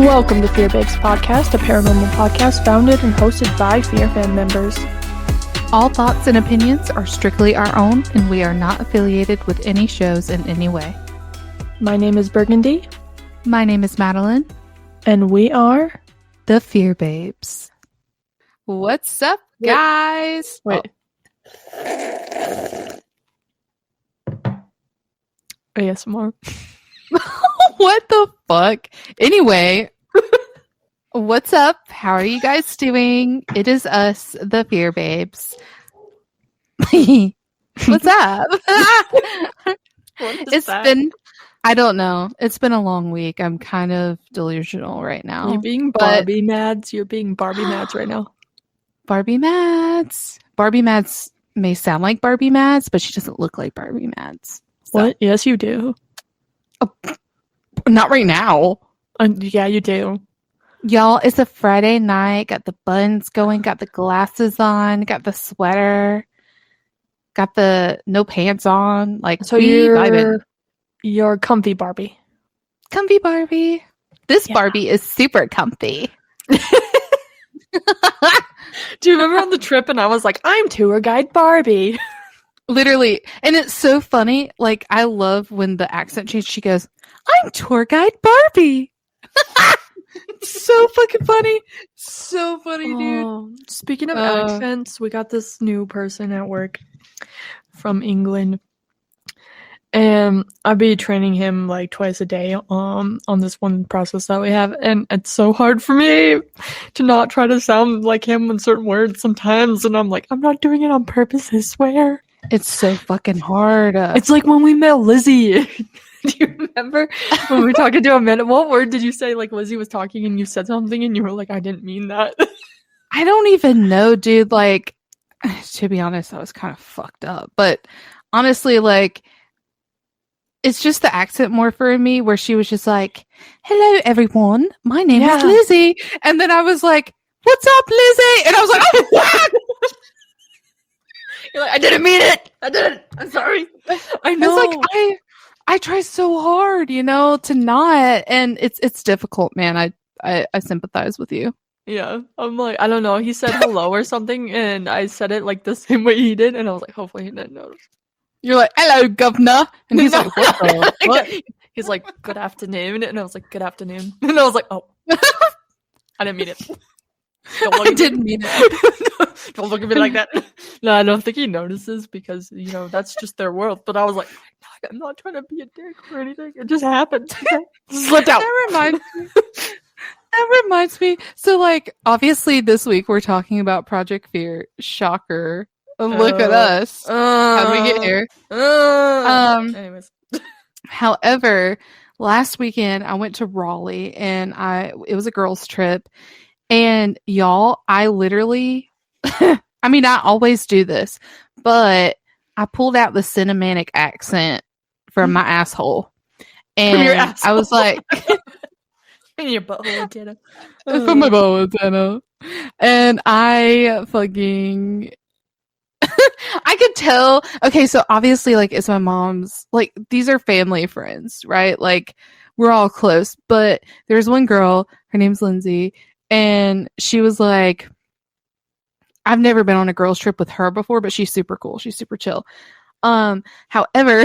Welcome to Fear Babes Podcast, a paranormal podcast founded and hosted by Fear fan members. All thoughts and opinions are strictly our own, and we are not affiliated with any shows in any way. My name is Burgundy. My name is Madeline. And we are... the Fear Babes. What's up, guys? Wait. ASMR. What the fuck? Anyway, what's up? How are you guys doing? It is us, the Fear Babes. What's up? I don't know. It's been a long week. I'm kind of delusional right now. You're being Barbie Mads. You're being Barbie Mads right now. Barbie Mads. Barbie Mads may sound like Barbie Mads, but she doesn't look like Barbie Mads. So. What? Yes, you do. Not right now. Yeah, you do. Y'all, it's a Friday night. Got the buns going. Got the glasses on. Got the sweater. Got the no pants on. Like, so you're comfy Barbie. Comfy Barbie. This Barbie is super comfy. Do you remember on the trip and I was like, I'm tour guide Barbie. Literally. And it's so funny. Like, I love when the accent changes. She goes, I'm tour guide Barbie. So fucking funny. So funny, dude. Speaking of accents, we got this new person at work from England. And I'll be training him like twice a day on this one process that we have. And it's so hard for me to not try to sound like him in certain words sometimes. And I'm like, I'm not doing it on purpose, I swear. It's so fucking hard. It's like when we met Lizzie. Do you remember when we were talking to Amanda? What word did you say? Like Lizzie was talking and you said something and you were like, I didn't mean that. I don't even know, dude. Like, to be honest, I was kind of fucked up. But honestly, like, it's just the accent more for me where she was just like, hello, everyone. My name is Lizzie. And then I was like, what's up, Lizzie? And I was like, oh, what? You're like, I didn't mean it. I didn't. I'm sorry. I know. It's like, I try so hard, you know, to not. And it's difficult, man. I sympathize with you. Yeah. I'm like, I don't know. He said hello or something. And I said it like the same way he did. And I was like, hopefully he didn't notice. You're like, hello, governor. And he's like, what the what? He's like, good afternoon. And I was like, good afternoon. And I was like, oh. I didn't mean it. I didn't mean it. Don't look at me like that. No, I don't think he notices because, you know, that's just their world. But I was like, I'm not trying to be a dick or anything. It just happened. Slipped out. That reminds me. So, like, obviously this week we're talking about Project Fear. Shocker. Look at us. How'd we get here? Anyways. However, last weekend I went to Raleigh and it was a girls' trip. And y'all, I literally, I mean, I always do this, but I pulled out the cinematic accent from my asshole. And I was like, in your butthole antenna. From my butthole antenna. And I fucking, I could tell. Okay, so obviously, like, it's my mom's, like, these are family friends, right? Like, we're all close. But there's one girl, her name's Lindsay. And she was like, I've never been on a girls' trip with her before, but she's super cool. She's super chill. However,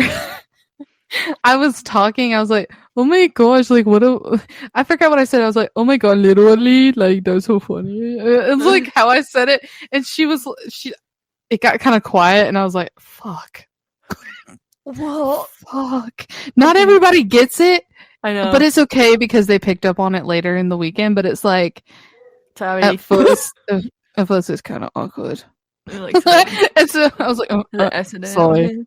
I was talking. I was like, oh my gosh, like, I forgot what I said. I was like, oh my god, literally, like, that's so funny. It's like how I said it. And it got kind of quiet. And I was like, fuck. Well, fuck. Not everybody gets it. I know. But it's okay because they picked up on it later in the weekend. But it's like, at first it's kind of awkward. Like, and so I was like, sorry.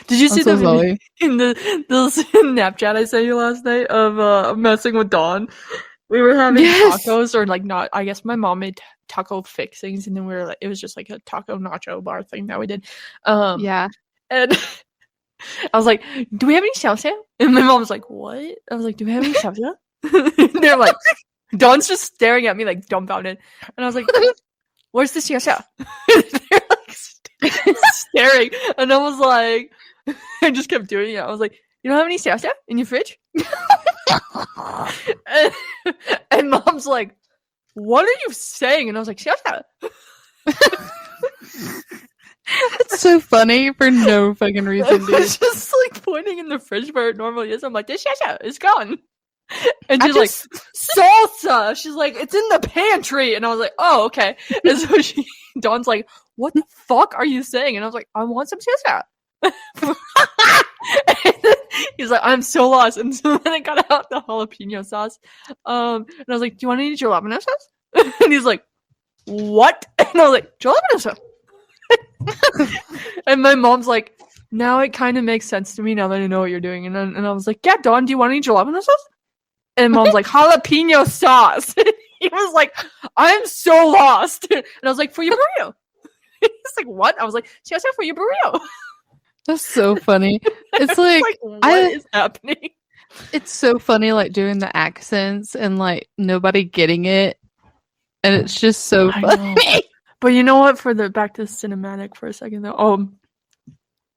Did you see in the Snapchat I sent you last night of messing with Dawn? We were having tacos, or like not. I guess my mom made taco fixings, and then we were like, it was just like a taco nacho bar thing that we did. And I was like, do we have any xiaoxiao? And my mom was like, what? I was like, do we have any xiaoxiao? They're like, Dawn's just staring at me like dumbfounded. And I was like, where's the xiaoxiao? They're like staring. And I was like, I just kept doing it. I was like, you don't have any xiaoxiao in your fridge? and mom's like, what are you saying? And I was like, shut up. It's so funny for no fucking reason, dude. It's just like pointing in the fridge where it normally is. I'm like, this shasha is gone. And she's like, salsa. She's like, it's in the pantry. And I was like, oh, okay. And so Dawn's like, what the fuck are you saying? And I was like, I want some shasha. He's like, I'm so lost. And so then I got out the jalapeno sauce. And I was like, do you want any jalapeno sauce? And he's like, what? And I was like, jalapeno sauce. And my mom's like, now it kind of makes sense to me now that I know what you're doing. And I was like, yeah, Dawn, do you want any jalapeno sauce? And mom's like, jalapeno sauce. He was like, I'm so lost. And I was like, for your burrito. He's like, what? I was like, she asked for your burrito. That's so funny. It's like what is happening? It's so funny, like doing the accents and like nobody getting it, and it's just so funny. But you know what? Back to cinematic for a second though.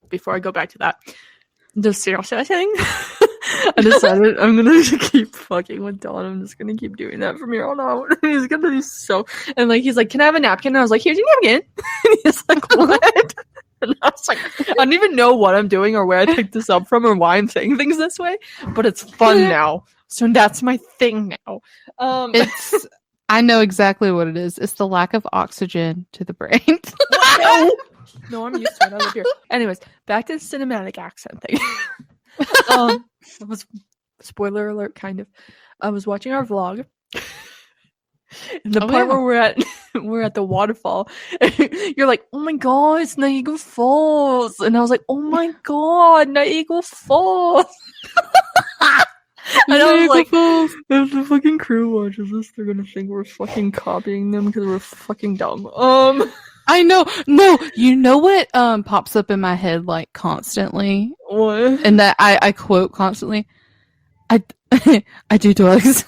Before I go back to that, the serious thing. I decided I'm gonna keep fucking with Dawn. I'm just gonna keep doing that from here on out. He's gonna be so, and like he's like, "Can I have a napkin?" And I was like, "Here's your napkin." And he's like, "What?" And I was like, I don't even know what I'm doing or where I picked this up from or why I'm saying things this way, but it's fun now. So that's my thing now. I know exactly what it is. It's the lack of oxygen to the brain. No, I'm used to it. I live here. Anyways, back to the cinematic accent thing. It was spoiler alert, kind of. I was watching our vlog. In the part where we're at the waterfall, you're like, oh my god, it's Niagara Falls, and I was like, oh my god, Niagara Falls. And I was like, if the fucking crew watches this, they're gonna think we're fucking copying them because we're fucking dumb. I know. No, you know what pops up in my head like constantly? What? And that I quote constantly. I do drugs.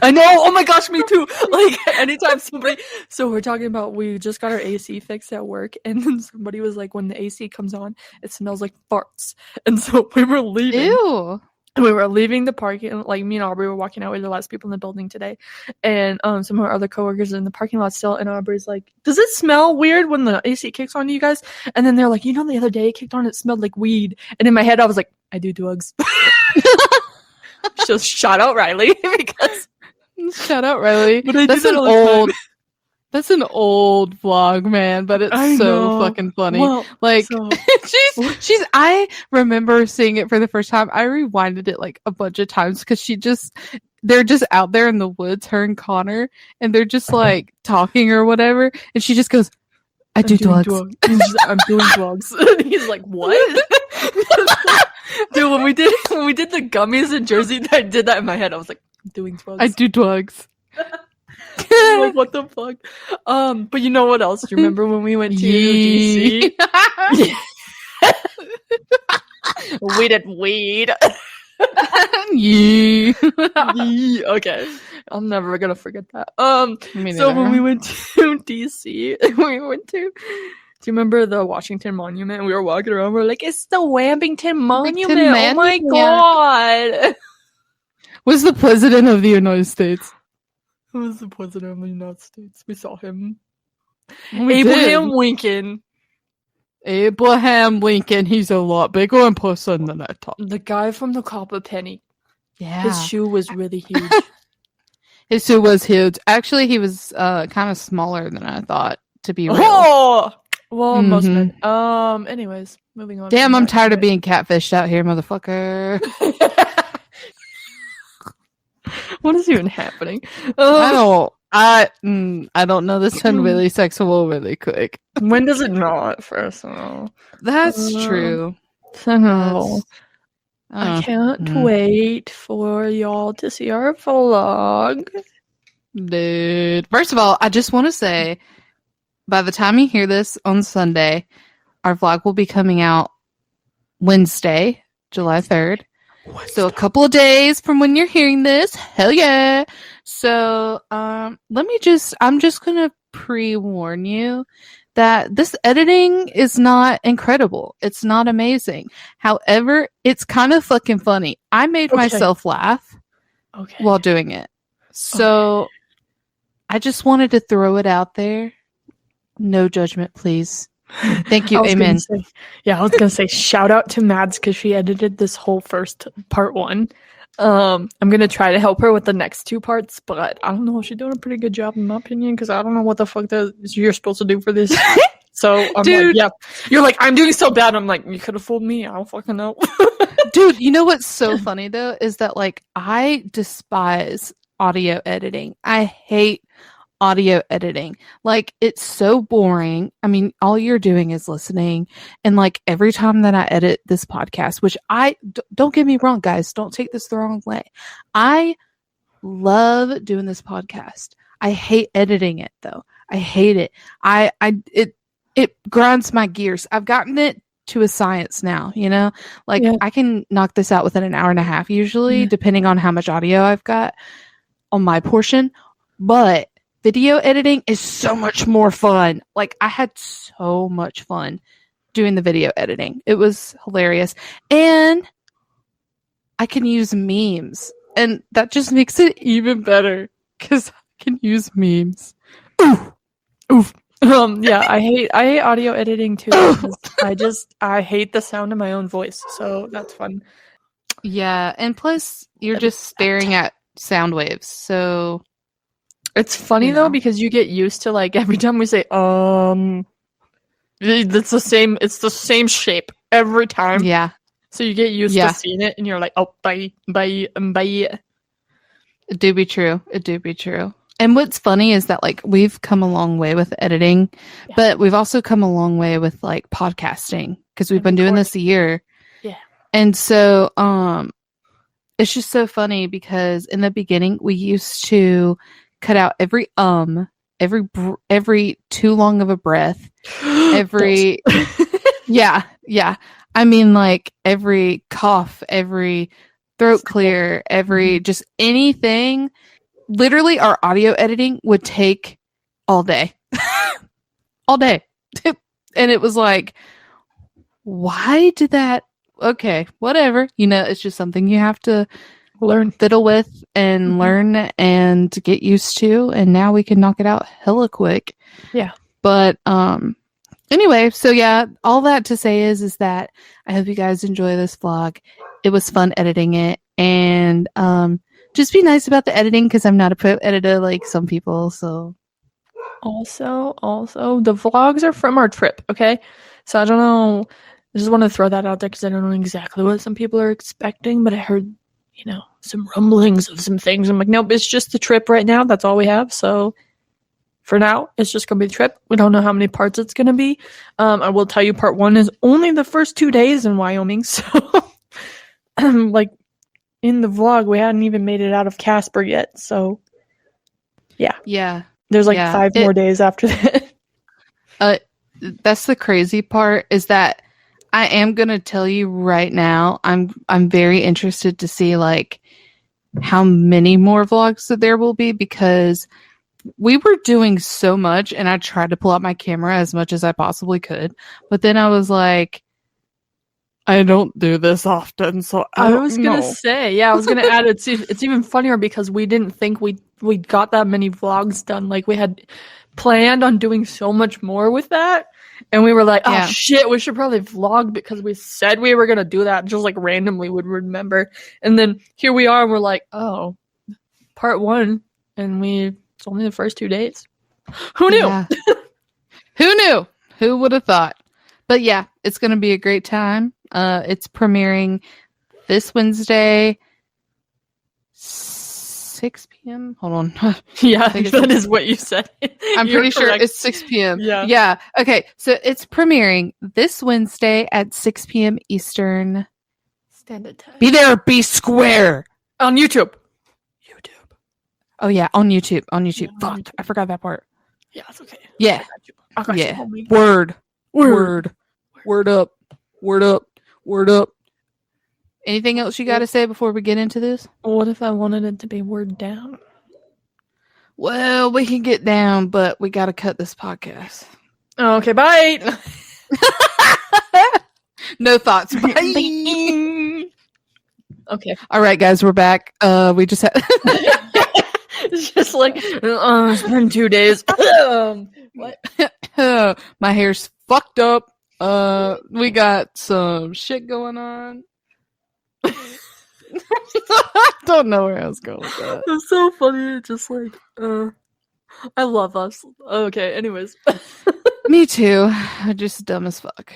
I know. Oh my gosh, me too. Like anytime somebody. So we're talking about we just got our AC fixed at work, and then somebody was like, when the AC comes on, it smells like farts. And so we were leaving. Ew. And we were leaving the parking. Like me and Aubrey were walking out. We were the last people in the building today, and some of our other coworkers are in the parking lot still. And Aubrey's like, "Does it smell weird when the AC kicks on, you guys?" And then they're like, "You know, the other day it kicked on. It smelled like weed." And in my head, I was like, "I do drugs." Just shout out Riley because shout out Riley. But that's an old vlog, man, but it's so fucking funny. Well, like I remember seeing it for the first time. I rewinded it like a bunch of times because they're just out there in the woods, her and Connor, and they're just like talking or whatever, and she just goes, I do drugs. I'm doing drugs. He's like, what? Dude, when we did the gummies in Jersey, I did that in my head. I was like, I'm doing drugs. I do drugs. Like, what the fuck? But you know what else? Do you remember when we went to DC? We did weed. Yeah. Okay. I'm never gonna forget that. So when we went to DC, do you remember the Washington Monument? We were walking around, we're like, it's the Washington Monument. Oh my god. Was the president of the United States? Who was the president of the United States? We saw him. Abraham Lincoln. Abraham Lincoln. He's a lot bigger in person than I thought. The guy from the Copper Penny. Yeah. His shoe was really huge. His shoe was huge. Actually, he was kind of smaller than I thought, to be real. Oh! Well, most men. Anyways, moving on. Damn, I'm tired of being catfished out here, motherfucker. What is even happening? I don't know. This turned really sexual really quick. When does it not? First of all, that's true. So I can't wait for y'all to see our vlog, dude. First of all, I just want to say, by the time you hear this on Sunday, our vlog will be coming out Wednesday, July 3rd. So a couple of days from when you're hearing this. Hell yeah. So I'm just gonna pre-warn you that this editing is not incredible. It's not amazing. However, it's kind of fucking funny. I made myself laugh. Okay. while doing it. So I just wanted to throw it out there. No judgment, please. Thank you. Amen. I was gonna say shout out to Mads because she edited this whole first part 1. I'm gonna try to help her with the next 2 parts, but I don't know if she's doing a pretty good job in my opinion because I don't know what the fuck you're supposed to do for this. So I'm like, yeah. You're like, I'm doing so bad. I'm like, you could have fooled me. I don't fucking know. Dude, you know what's so funny though is that like I despise audio editing. I hate audio editing. Like it's so boring. I mean, all you're doing is listening. And like every time that I edit this podcast, which don't get me wrong, guys, don't take this the wrong way. I love doing this podcast. I hate editing it though. I hate it. It grinds my gears. I've gotten it to a science now, you know? Like I can knock this out within an hour and a half usually, depending on how much audio I've got on my portion. But video editing is so much more fun. Like I had so much fun doing the video editing. It was hilarious. And I can use memes. And that just makes it even better because I can use memes. Oof. I hate audio editing too. I hate the sound of my own voice. So that's fun. Yeah. And plus you're just staring at sound waves. So it's funny though, because you get used to like every time we say, it's the same shape every time. Yeah. So you get used to seeing it and you're like, oh, bye. It do be true. It do be true. And what's funny is that like we've come a long way with editing, but we've also come a long way with like podcasting because we've been doing this a year. Yeah. And so it's just so funny because in the beginning we used to cut out every too long of a breath, every yeah. I mean like every cough, every throat clear, every just anything. Literally our audio editing would take all day. All day. And it was like, why did that? Okay, whatever. You know, it's just something you have to fiddle with and learn and get used to. And now we can knock it out hella quick. Yeah. But anyway, so yeah, all that to say is that I hope you guys enjoy this vlog. It was fun editing it. And just be nice about the editing because I'm not a pro editor like some people. So also the vlogs are from our trip. Okay. So I don't know. I just want to throw that out there because I don't know exactly what some people are expecting, but I heard, some rumblings of some things. I'm like, nope, it's just the trip right now. That's all we have. So for now, it's just going to be the trip. We don't know how many parts it's going to be. I will tell you part 1 is only the first 2 days in Wyoming. So like in the vlog, we hadn't even made it out of Casper yet. So yeah. There's like 5 more days after that. That's the crazy part is that I am going to tell you right now, I'm very interested to see like how many more vlogs that there will be because we were doing so much and I tried to pull out my camera as much as I possibly could. But then I was like, I don't do this often. So I was going to say, I was going to add it's even funnier because we didn't think we got that many vlogs done. Like we had planned on doing so much more with that. And we were like, oh shit, we should probably vlog because we said we were going to do that. Just like randomly would remember. And then here we are. And we're like, oh, part 1. And it's only the first 2 days. Who knew? Yeah. Who knew? Who would have thought? But yeah, it's going to be a great time. It's premiering this Wednesday, 6 p.m. Hold on. Yeah, that is what you said. I'm pretty sure it's 6 p.m. Yeah. Okay, so it's premiering this Wednesday at 6 p.m. Eastern Standard Time. Be there, be square. On YouTube. Oh yeah, on YouTube. Yeah, Fuck, I forgot that part. Yeah, it's okay. Yeah. I got Yeah. you. Word up. Anything else you got to say before we get into this? What if I wanted it to be word down? Well, we can get down, but we got to cut this podcast. Okay, bye. No thoughts. Bye. Okay. All right, guys, we're back. We just had It's just like, it's been 2 days. What? my hair's fucked up. We got some shit going on. I don't know where I was going with that. It's so funny. It's just like, I love us. Okay, anyways. Me too. Just dumb as fuck.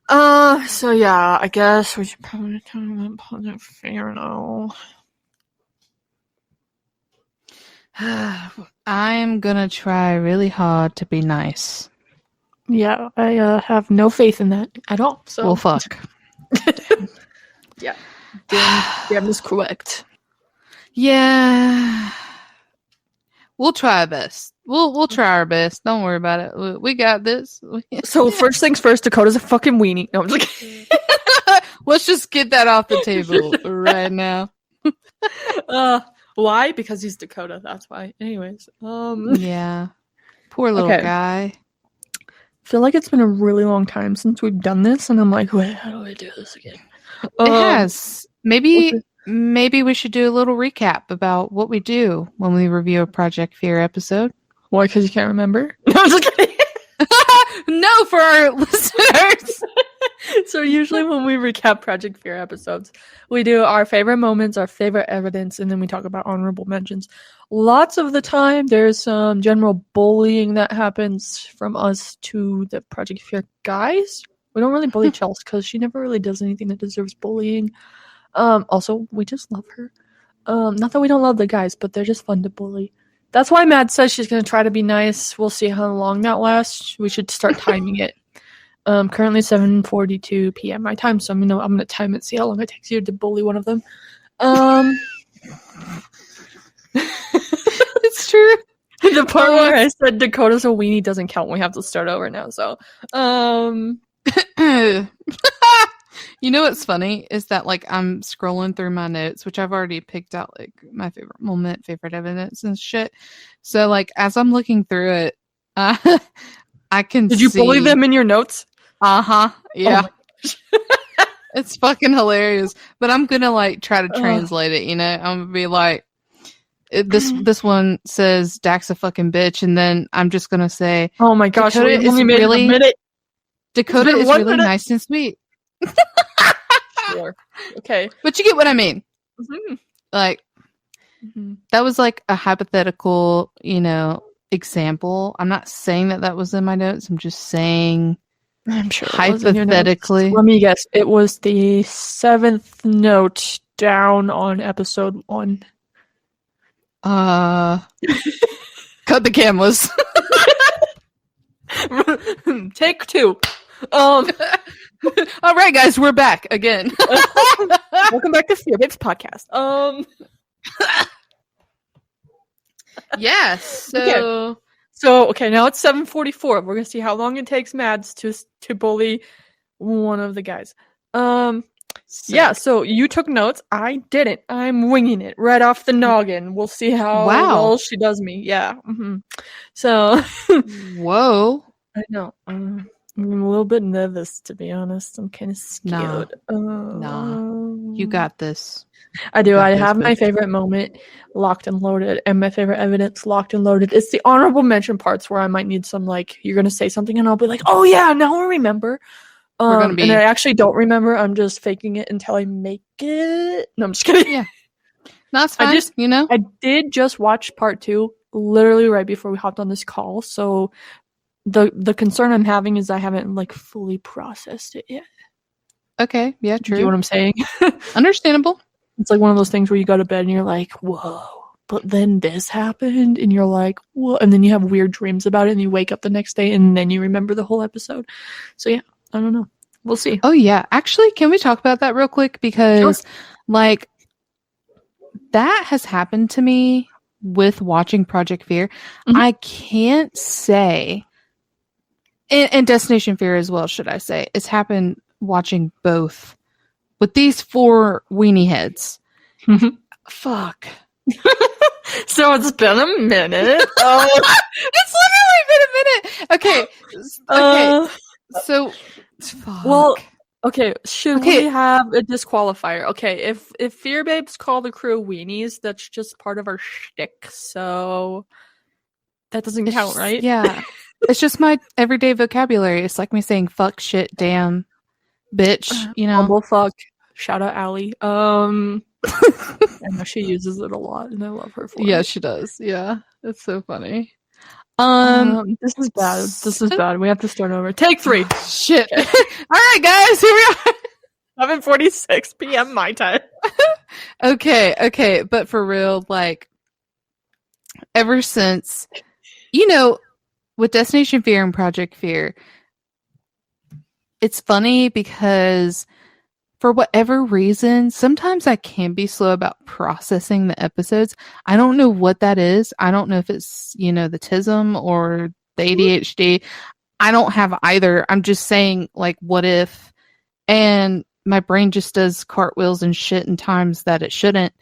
So yeah, I guess we should probably talk about Project Fair now. I'm gonna try really hard to be nice. Yeah, I have no faith in that at all. So Well, fuck. yeah, Dan is correct. Yeah. We'll try our best. We'll try our best. Don't worry about it. We got this. So first things first, Dakota's a fucking weenie. No, I'm just kidding. Let's just get that off the table right now. Why? Because he's Dakota. That's why. Anyways, Yeah. Poor little guy. I feel like it's been a really long time since we've done this, and I'm like, wait, how do I do this again? It has. Maybe we should do a little recap about what we do when we review a Project Fear episode. Why? Because you can't remember? No, I'm just kidding. No, for our listeners. So usually when we recap Project Fear episodes, we do our favorite moments, our favorite evidence, and then we talk about honorable mentions. Lots of the time, there's some general bullying that happens from us to the Project Fear guys. We don't really bully Chelsea because she never really does anything that deserves bullying. Also, we just love her. Not that we don't love the guys, but they're just fun to bully. That's why Mad says she's going to try to be nice. We'll see how long that lasts. We should start timing it. Currently 7:42 p.m. my time, so I'm gonna time it, see how long it takes you to bully one of them. It's true. The part where I said Dakota's a weenie doesn't count. We have to start over now. So, you know what's funny is that like I'm scrolling through my notes, which I've already picked out like my favorite moment, favorite evidence, and shit. So like as I'm looking through it, I can. Did you bully them in your notes? Yeah. Oh It's fucking hilarious. But I'm gonna like try to translate it, you know? I'm gonna be like this one says Dak's a fucking bitch, and then I'm just gonna say, oh my gosh, Dakota is really nice and sweet. Sure. Okay. But you get what I mean. Mm-hmm. Like that was like a hypothetical, example. I'm not saying that was in my notes. I'm just saying I'm sure hypothetically. Let me guess. It was the 7th note down on episode 1. Cut the cameras. Take 2. All right, guys, we're back again. Welcome back to Fear Babes podcast. Yes. So okay, now it's 7:44. We're gonna see how long it takes Mads to bully one of the guys. Yeah. So you took notes. I didn't. I'm winging it right off the noggin. We'll see how well she does me. Yeah. Mm-hmm. So. Whoa. I know. I'm a little bit nervous, to be honest. I'm kind of scared. Nah. You got this. I do. I have my favorite moment locked and loaded, and my favorite evidence locked and loaded. It's the honorable mention parts where I might need some, like, you're going to say something, and I'll be like, oh, yeah, now I remember. And I actually don't remember. I'm just faking it until I make it. No, I'm just kidding. Yeah. That's fine. I did just watch part 2 literally right before we hopped on this call, so the concern I'm having is I haven't, like, fully processed it yet. Okay. Yeah, true. Do you know what I'm saying? Understandable. It's like one of those things where you go to bed and you're like, whoa, but then this happened, and you're like, whoa, and then you have weird dreams about it, and you wake up the next day, and then you remember the whole episode. So yeah, I don't know. We'll see. Oh yeah. Actually, can we talk about that real quick? Because like that has happened to me with watching Project Fear. Mm-hmm. I can't say, and Destination Fear as well, should I say. It's happened watching both. With these 4 weenie heads. Fuck. So it's been a minute. It's literally been a minute. Okay. So, fuck. Well, Okay, should we have a disqualifier? Okay, if Fear Babes call the crew weenies, that's just part of our shtick, so that doesn't It's count, just, right? yeah. It's just my everyday vocabulary. It's like me saying fuck, shit, damn, bitch, you know. Bumblefuck. Shout out Allie. I know she uses it a lot, and I love her for Yeah, it. she does. Yeah. It's so funny. This is bad. This is bad. We have to start over. Take 3. Shit. Okay. All right, guys, here we are. 11:46 p.m. my time. Okay, but for real, like, ever since, you know, with Destination Fear and Project Fear, it's funny because for whatever reason, sometimes I can be slow about processing the episodes. I don't know what that is. I don't know if it's, the TISM or the ADHD. I don't have either. I'm just saying, like, what if? And my brain just does cartwheels and shit in times that it shouldn't.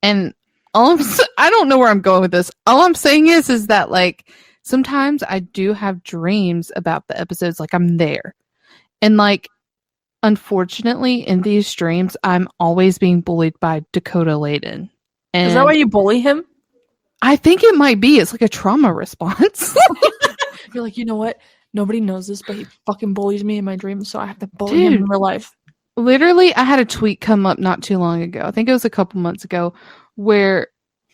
And I don't know where I'm going with this. All I'm saying is that, like, sometimes I do have dreams about the episodes, like I'm there. And, like, unfortunately, in these dreams, I'm always being bullied by Dakota Layden. And is that why you bully him? I think it might be. It's like a trauma response. You're like, you know what? Nobody knows this, but he fucking bullies me in my dreams, so I have to bully him in real life. Literally, I had a tweet come up not too long ago. I think it was a couple months ago, where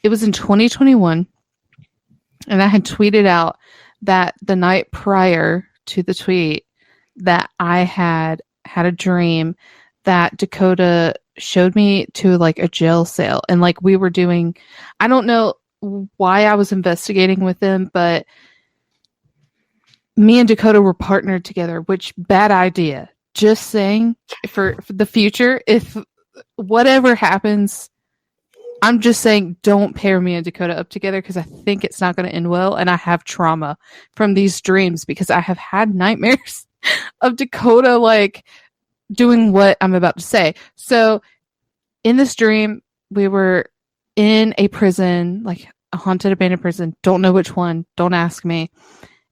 it was in 2021, and I had tweeted out that the night prior to the tweet that I had a dream that Dakota showed me to, like, a jail cell, and, like, we were doing, I don't know why I was investigating with them, but me and Dakota were partnered together, which bad idea. Just saying, for the future, if whatever happens, I'm just saying don't pair me and Dakota up together because I think it's not going to end well, and I have trauma from these dreams because I have had nightmares of Dakota, like, doing what I'm about to say. So in this dream, we were in a prison, like a haunted abandoned prison. Don't know which one. Don't ask me.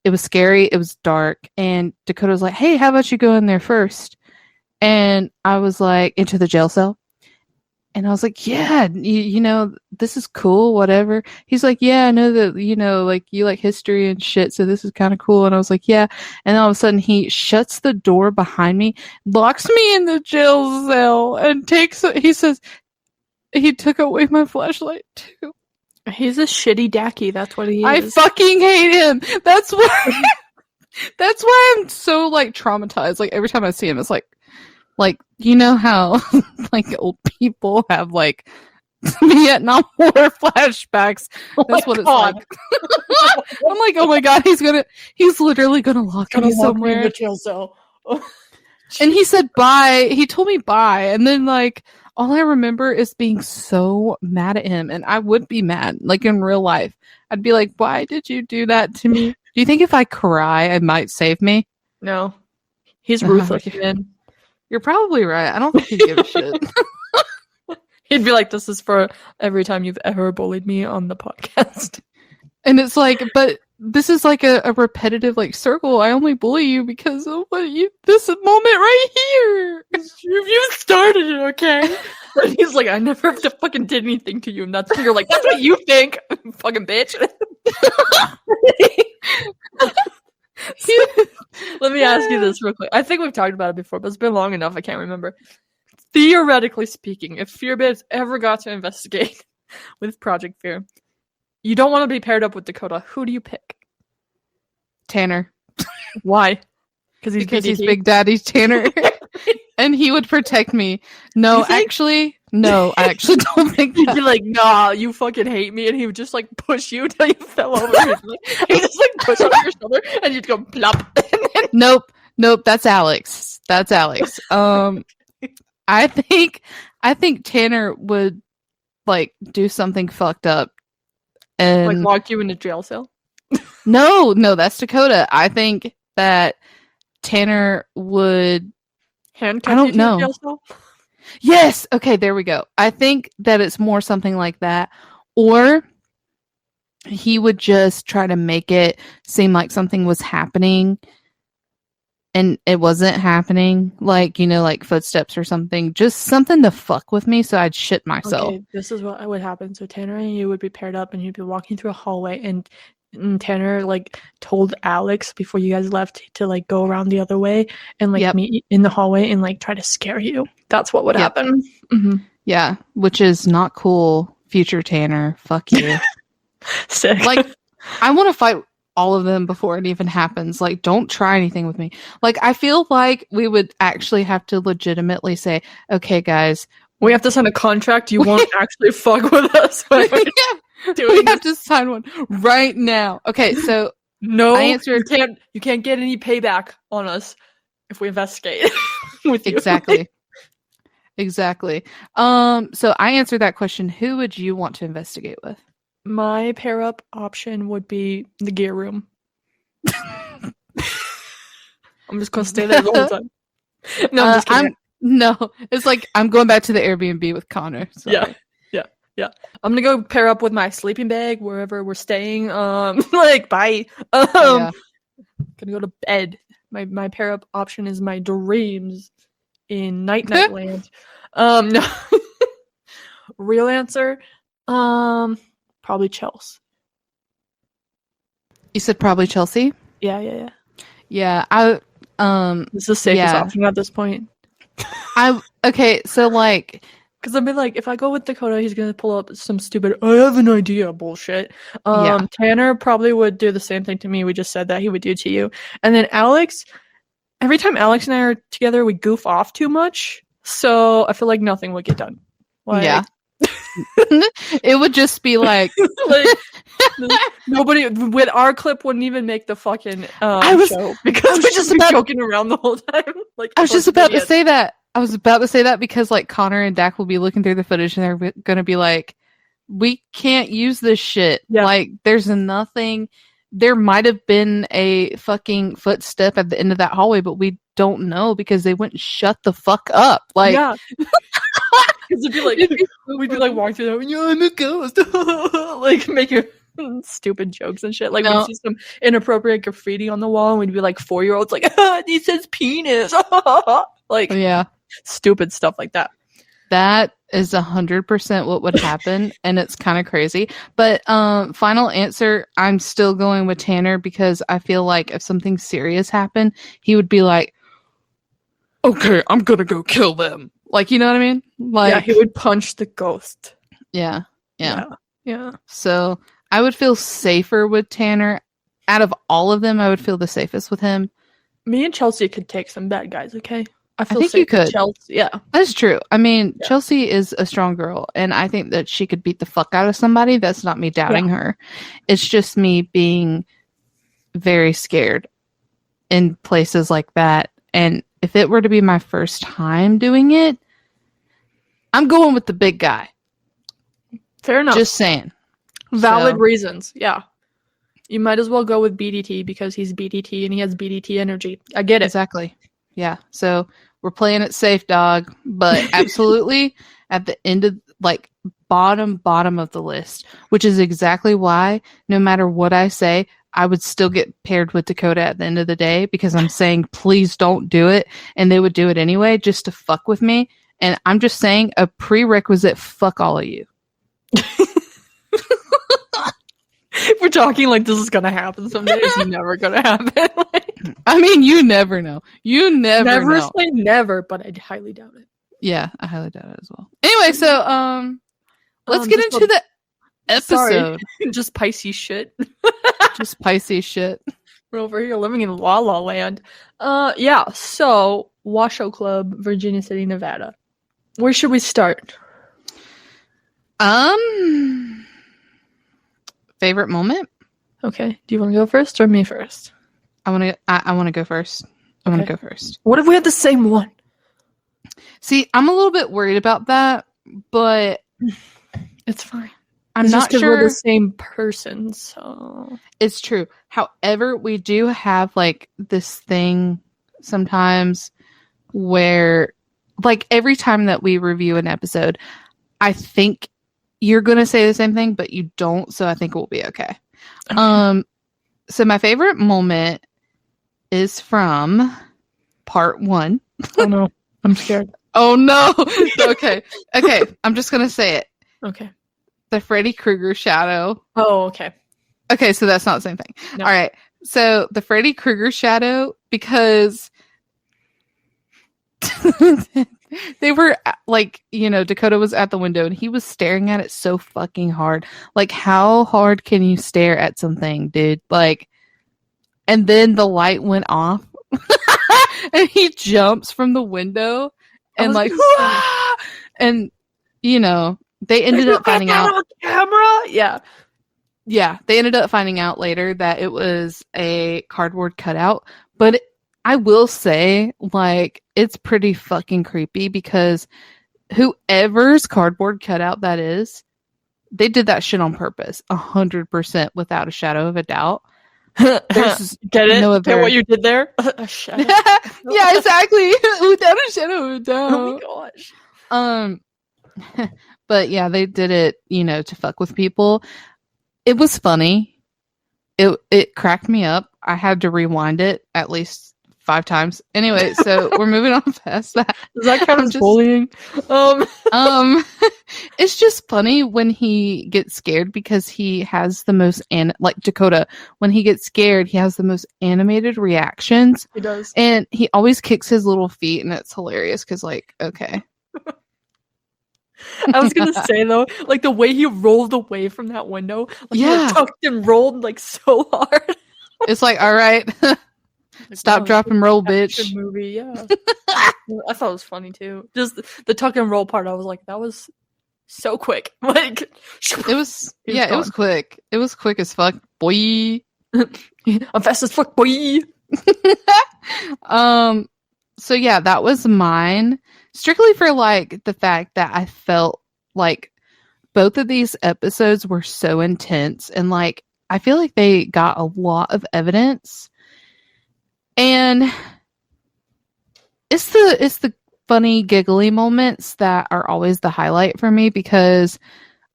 It was scary. It was dark. And Dakota was like, hey, how about you go in there first? And I was like, into the jail cell. And I was like, yeah, this is cool, whatever. He's like, yeah, I know that, like, you like history and shit, so this is kind of cool. And I was like, yeah. And then all of a sudden he shuts the door behind me, locks me in the jail cell, and he says, he took away my flashlight too. He's a shitty Dacky, that's what he is. I fucking hate him. That's why I'm so, like, traumatized. Like, every time I see him, it's like, you know how, like, old people have, like, Vietnam War flashbacks. That's what it's like. I'm like, oh my god, he's literally gonna lock me somewhere. In the jail cell. And he said bye. He told me bye. And then, like, all I remember is being so mad at him. And I would be mad, like, in real life. I'd be like, why did you do that to me? Do you think if I cry, it might save me? No. He's ruthless, man. You're probably right. I don't think he'd give a shit. He'd be like, this is for every time you've ever bullied me on the podcast. And it's like, but this is like a repetitive, like, circle. I only bully you because of this moment right here. You started it, okay? And he's like, I never fucking did anything to you. And that's you're like, that's what you think, fucking bitch. Let me ask you this real quick. I think we've talked about it before, but it's been long enough. I can't remember. Theoretically speaking, if Fear Babes ever got to investigate with Project Fear, you don't want to be paired up with Dakota. Who do you pick? Tanner. Why? Because he's Big Daddy Tanner. And he would protect me. No, I actually don't think that. You're like, nah, you fucking hate me. And he would just, like, push you until you fell over. He'd just, like, push on your shoulder and you'd go plop. Nope, that's Alex. I think Tanner would, like, do something fucked up and, like, lock you in a jail cell. No, that's Dakota. I think that Tanner would handcuff I don't you know. to a jail cell? Yes. Okay, there we go. I think that it's more something like that, or he would just try to make it seem like something was happening and it wasn't happening, like, like footsteps or something, just something to fuck with me so I'd shit myself. Okay, this is what would happen. So Tanner and you would be paired up, and you'd be walking through a hallway, and Tanner like told Alex before you guys left to like go around the other way and like Yep. meet in the hallway and like try to scare you. That's what would Yep. happen. Mhm. Yeah, which is not cool, future Tanner. Fuck you. Sick. Like, I want to fight all of them before it even happens. Like, don't try anything with me. Like, I feel like we would actually have to legitimately say, okay, guys, we have to sign a contract. You won't actually fuck with us. When we're we have to sign one right now. Okay, so no, I answered. You can't get any payback on us if we investigate with you. Exactly. Exactly. So I answered that question. Who would you want to investigate with? My pair up option would be the gear room. I'm just gonna stay there the whole time. No, I'm just kidding. No, it's like I'm going back to the Airbnb with Connor. Sorry. Yeah. I'm gonna go pair up with my sleeping bag wherever we're staying. Like bye. Yeah. Gonna go to bed. My pair up option is my dreams in Night Land. No. Real answer, probably Chelsea. You said probably Chelsea? Yeah. Yeah, This is the safest option at this point. Okay, so like, because I've been like, if I go with Dakota, he's gonna pull up some stupid I have an idea bullshit. Tanner probably would do the same thing to me. We just said that he would do to you. And then Alex, every time Alex and I are together, we goof off too much. So I feel like nothing would get done. Like, yeah. It would just be like nobody with our clip wouldn't even make the fucking show because we're just joking around the whole time. Like I was just about to say that. I was about to say that because like Connor and Dak will be looking through the footage and they're gonna be like, we can't use this shit. Yeah. Like there's nothing. There might have been a fucking footstep at the end of that hallway, but we don't know because they wouldn't shut the fuck up. Like, yeah. Because it'd be like, we'd be like walking through there, yeah, I'm a ghost, like making stupid jokes and shit. Like we'd see some inappropriate graffiti on the wall, and we'd be like 4-year-olds, like, he says penis, like, yeah, stupid stuff like that. That is 100% what would happen, and it's kind of crazy. But final answer, I'm still going with Tanner because I feel like if something serious happened, he would be like, okay, I'm gonna go kill them. Like, you know what I mean? Like, yeah, he would punch the ghost. Yeah. So I would feel safer with Tanner. Out of all of them, I would feel the safest with him. Me and Chelsea could take some bad guys, okay? I think you could. Chelsea, yeah. That's true. I mean, Chelsea is a strong girl, and I think that she could beat the fuck out of somebody. That's not me doubting her. It's just me being very scared in places like that. And if it were to be my first time doing it, I'm going with the big guy. Fair enough. Just saying. Valid reasons. Yeah. You might as well go with BDT because he's BDT and he has BDT energy. I get it. Exactly. Yeah. So we're playing it safe, dog. But absolutely at the end of, like, bottom of the list, which is exactly why no matter what I say, I would still get paired with Dakota at the end of the day because I'm saying, please don't do it. And they would do it anyway just to fuck with me. And I'm just saying a prerequisite, fuck all of you. We're talking like this is going to happen someday. It's never going to happen. I mean, you never know. You never know. Say never, but I highly doubt it. Yeah, I highly doubt it as well. Anyway, so let's get into the episode. Sorry. Just Pisces shit. Just Pisces shit. We're over here living in La La Land. Yeah, so Washoe Club, Virginia City, Nevada. Where should we start? Favorite moment? Okay. Do you want to go first or me first? I want to go first. I want to go first. What if we had the same one? See, I'm a little bit worried about that, but it's fine. I'm not sure we're the same person, so it's true. However, we do have like this thing sometimes where, like, every time that we review an episode, I think you're gonna say the same thing, but you don't. So I think it will be okay. So my favorite moment is from part 1. Oh no, I'm scared. Oh no. Okay. I'm just gonna say it. Okay. The Freddy Krueger shadow. Oh, okay. Okay, so that's not the same thing. No. All right. So the Freddy Krueger shadow, because they were like, Dakota was at the window and he was staring at it so fucking hard. Like, how hard can you stare at something, dude? Like, and then the light went off and he jumps from the window and like, and they ended up finding out on camera. Yeah, they ended up finding out later that it was a cardboard cutout. But I will say, like, it's pretty fucking creepy because whoever's cardboard cutout that is, they did that shit on purpose, 100%, without a shadow of a doubt. There's Get it? no other... Get what you did there? A shadow. Yeah, exactly. Without a shadow of a doubt. Oh my gosh. But yeah, they did it, to fuck with people. It was funny. It cracked me up. I had to rewind it at least 5 times. Anyway, so we're moving on past that. Is that kind of bullying? It's just funny when he gets scared because he has the most like Dakota. When he gets scared, he has the most animated reactions. He does, and he always kicks his little feet, and it's hilarious because, like, okay. I was gonna say though, like the way he rolled away from that window, like he like, tucked and rolled like so hard. It's like, all right, like, stop, drop, and roll, bitch. Movie, yeah. I thought it was funny too. Just the tuck and roll part, I was like, that was so quick. Like it was it was quick. It was quick as fuck, boy. I'm fast as fuck, boy. So yeah, that was mine. Strictly for like the fact that I felt like both of these episodes were so intense, and like I feel like they got a lot of evidence, and it's the funny giggly moments that are always the highlight for me because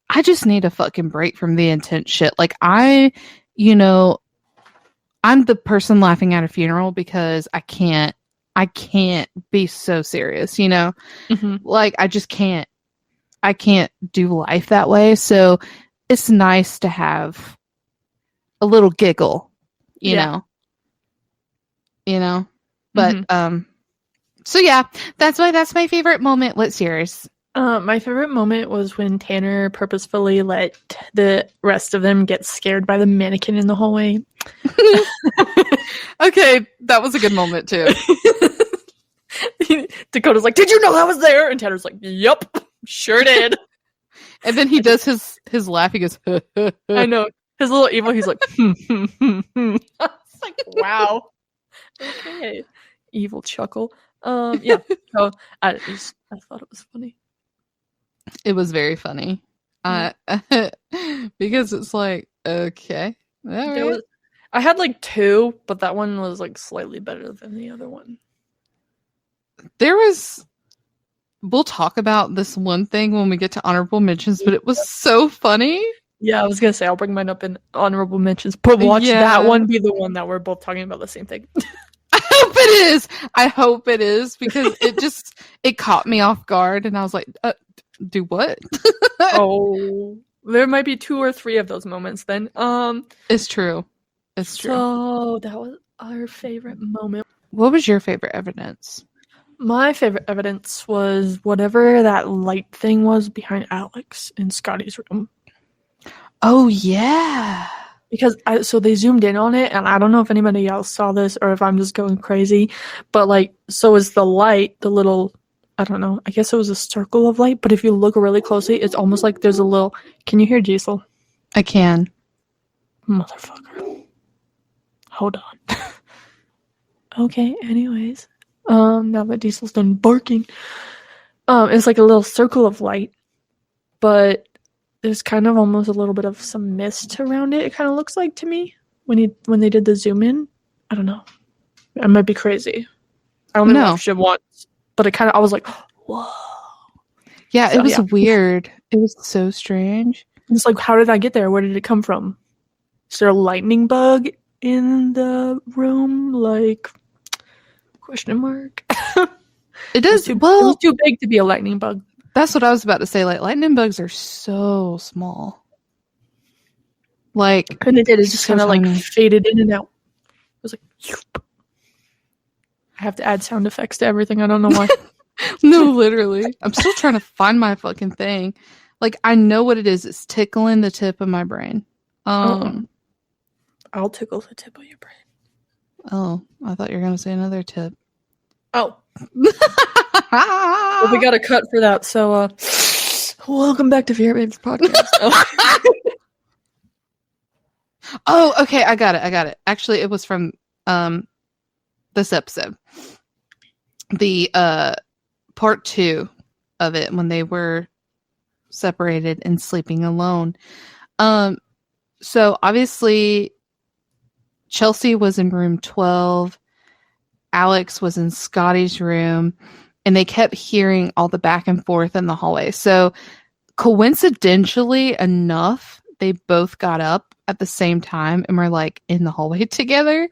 I just need a fucking break from the intense shit. Like I'm the person laughing at a funeral because I can't be so serious, Mm-hmm. Like I just can't. I can't do life that way. So it's nice to have a little giggle, you know. But mm-hmm. So yeah, that's my favorite moment. What's yours? My favorite moment was when Tanner purposefully let the rest of them get scared by the mannequin in the hallway. Okay, that was a good moment too. Dakota's like, "Did you know that was there?" And Tanner's like, "Yup, sure did." And then he does his laugh. He goes, I know. His little evil, he's like, It's like, wow. Okay. Evil chuckle. Yeah. So I thought it was funny. It was very funny. Because it's like, okay. Right. I had like 2, but that one was like slightly better than the other one. We'll talk about this one thing when we get to honorable mentions, but it was so funny. Yeah, I was gonna say I'll bring mine up in honorable mentions, but watch that one be the one that we're both talking about the same thing. I hope it is because it caught me off guard, and I was like, do what? Oh, there might be 2 or 3 of those moments then. It's true. It's true. So that was our favorite moment. What was your favorite evidence? My favorite evidence was whatever that light thing was behind Alex in Scotty's room. Oh, yeah. Because so they zoomed in on it, and I don't know if anybody else saw this or if I'm just going crazy, but like, so is the light, the little, I don't know, I guess it was a circle of light, but if you look really closely, it's almost like there's a little, can you hear Diesel? I can. Motherfucker. Hold on. Okay, anyways. Now that Diesel's done barking, it's like a little circle of light, but there's kind of almost a little bit of some mist around it. It kind of looks like to me when they did the zoom in. I don't know. I might be crazy. I only watched it once, but I was like, whoa. Yeah, so, it was weird. It was so strange. It's like, how did that get there? Where did it come from? Is there a lightning bug in the room? Like, Question mark. It does. It was too big to be a lightning bug. That's what I was about to say. Like, lightning bugs are so small. Like, and it just kind of like faded in and out. It was like, I have to add sound effects to everything. I don't know why. No, literally. I'm still trying to find my fucking thing. Like, I know what it is. It's tickling the tip of my brain. I'll tickle the tip of your brain. Oh, I thought you were going to say another tip. Oh. Well, we got a cut for that, so welcome back to Fear Babes Podcast. Oh, okay, I got it. Actually, it was from this episode. The part 2 of it, when they were separated and sleeping alone. So obviously Chelsea was in room 12. Alex was in Scotty's room, and they kept hearing all the back and forth in the hallway. So coincidentally enough, they both got up at the same time and were like in the hallway together.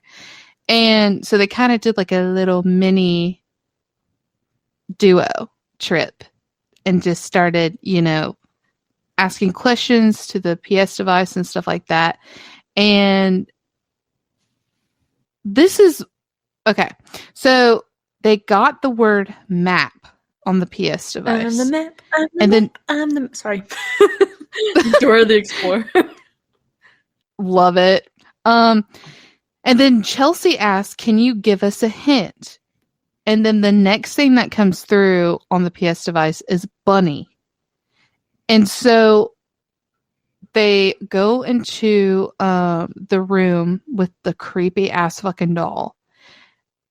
And so they kind of did like a little mini duo trip and just started, asking questions to the PS device and stuff like that. And this is okay. So they got the word map on the PS device. I'm the map. I'm the sorry. Dora the Explorer. Love it. And then Chelsea asked, "Can you give us a hint?" And then the next thing that comes through on the PS device is bunny. And so they go into the room with the creepy ass fucking doll.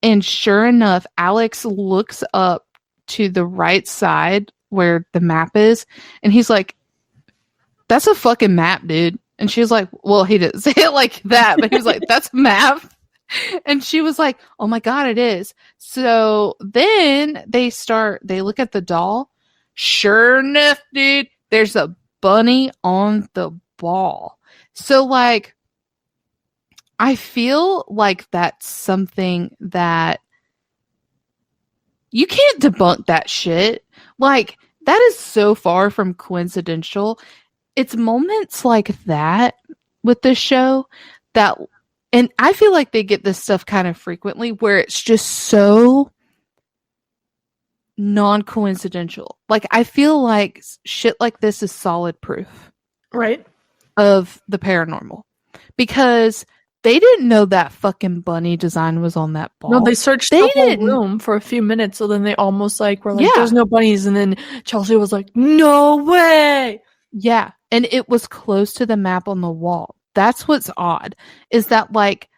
And sure enough, Alex looks up to the right side where the map is. And he's like, "That's a fucking map, dude." And she was like, well, he didn't say it like that, but he was like, "That's a map." And she was like, "Oh my God, it is." So then they look at the doll. Sure enough, dude, there's a bunny on the ball. So like, I feel like that's something that you can't debunk that shit. Like, that is so far from coincidental. It's moments like that with this show that, and I feel like they get this stuff kind of frequently where it's just so non-coincidental. Like, I feel like shit like this is solid proof. Right. Of the paranormal. Because they didn't know that fucking bunny design was on that ball. No, they searched the whole room for a few minutes, so then they almost like were like, "There's no bunnies," and then Chelsea was like, "No way!" Yeah, and it was close to the map on the wall. That's what's odd, is that like,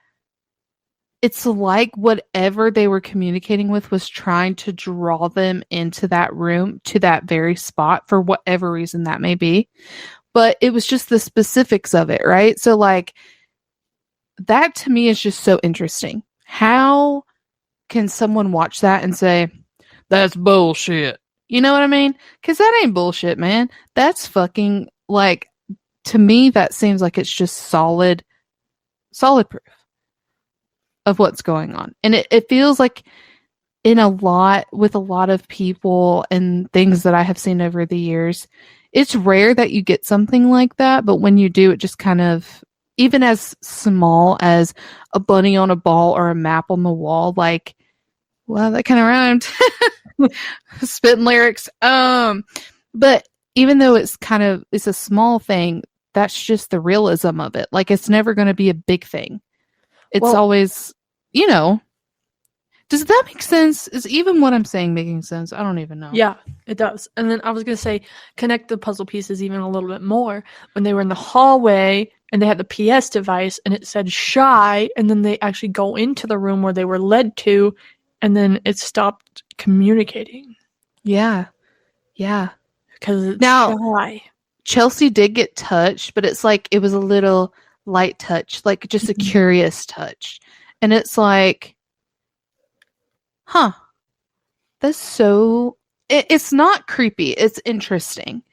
it's like whatever they were communicating with was trying to draw them into that room, to that very spot, for whatever reason that may be. But it was just the specifics of it, right? So like, that to me is just so interesting. How can someone watch that and say, "That's bullshit"? You know what I mean? Because that ain't bullshit, man. That's fucking, like, to me, that seems like it's just solid proof of what's going on. And it feels like with a lot of people and things that I have seen over the years, it's rare that you get something like that. But when you do, it just kind of, even as small as a bunny on a ball or a map on the wall, like, well, that kind of rhymed. Spitting lyrics. But even though it's a small thing, that's just the realism of it. Like, it's never going to be a big thing. It's always, does that make sense? Is even what I'm saying making sense? I don't even know. Yeah, it does. And then I was going to say, connect the puzzle pieces even a little bit more. When they were in the hallway and they had the PS device and it said "shy," and then they actually go into the room where they were led to, and then it stopped communicating. Yeah. Yeah. Because it's shy. Chelsea did get touched, but it's like, it was a little light touch, like just a curious touch. And it's like, huh, that's so, it's not creepy. It's interesting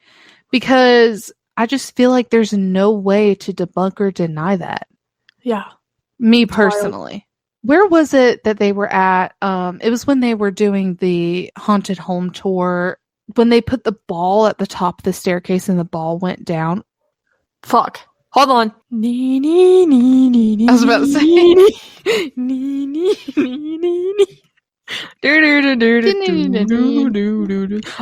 because I just feel like there's no way to debunk or deny that. Yeah. Me personally. where was it that they were at? It was when they were doing the haunted home tour, when they put the ball at the top of the staircase and the ball went down. Fuck. Hold on. I was about to say.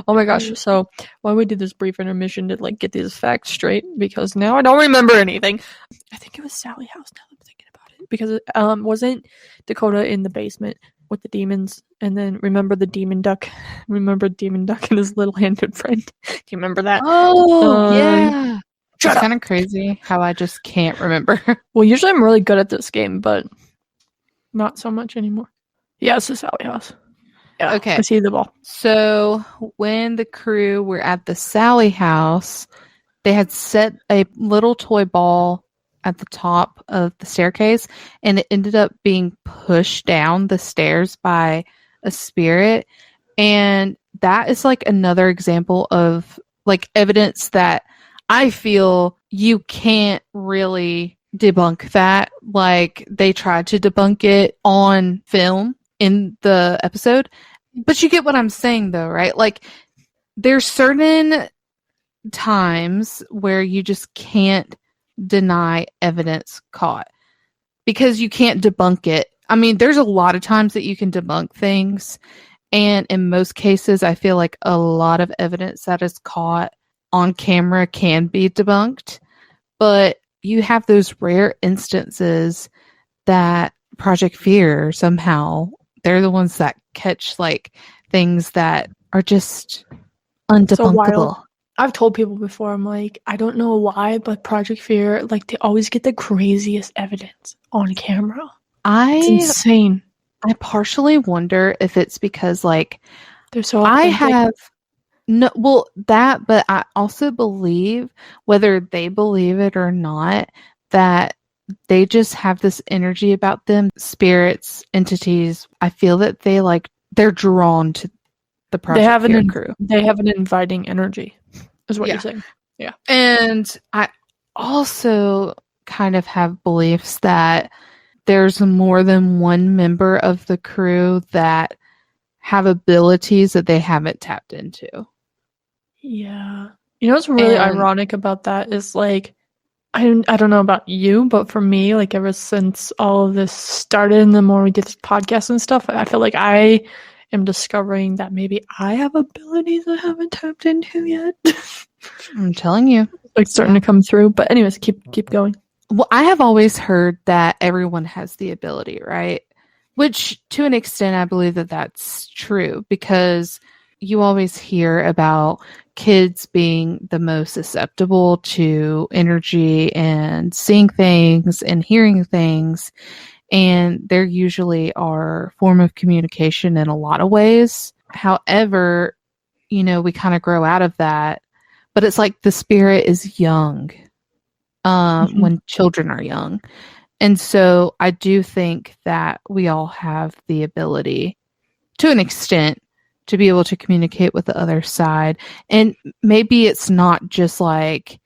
Oh my gosh. So why we did this brief intermission to like get these facts straight, because now I don't remember anything. I think it was Sally House, now that I'm thinking about it, because wasn't Dakota in the basement with the demons, and then remember the demon duck and his little handed friend? Do you remember that? Oh yeah. Shut It's up. kind of crazy how I just can't remember. Well, usually I'm really good at this game, but not so much anymore. Yeah, it's the Sally House. Yeah, Okay. I see the ball. So when the crew were at the Sally House, they had set a little toy ball at the top of the staircase, and it ended up being pushed down the stairs by a spirit. And that is like another example of like evidence that I feel you can't really debunk that. Like they tried to debunk it on film in the episode, but you get what I'm saying though, right? Like there's certain times where you just can't deny evidence caught because you can't debunk it. I mean, there's a lot of times that you can debunk things, and in most cases I feel like a lot of evidence that is caught on camera can be debunked, but you have those rare instances that Project Fear somehow, they're the ones that catch like things that are just undebunkable. So I've told people before, I'm like, I don't know why, but Project Fear, like, they always get the craziest evidence on camera. It's insane. I partially wonder if it's because like they're so authentic. But I also believe, whether they believe it or not, that they just have this energy about them, spirits, entities. I feel that they're drawn to the Project Fear crew. They have an inviting energy, is what you're saying. Yeah. And I also kind of have beliefs that there's more than one member of the crew that have abilities that they haven't tapped into. Yeah. You know what's really ironic about that is like, I don't know about you, but for me, like ever since all of this started and the more we did this podcast and stuff, I feel like I am discovering that maybe I have abilities I haven't tapped into yet. I'm telling you. Like starting to come through. But anyways, keep going. Well, I have always heard that everyone has the ability, right? Which to an extent, I believe that that's true, because you always hear about kids being the most susceptible to energy and seeing things and hearing things. And there usually are form of communication in a lot of ways. However, we kind of grow out of that. But it's like the spirit is young when children are young. And so I do think that we all have the ability, to an extent, to be able to communicate with the other side. And maybe it's not just like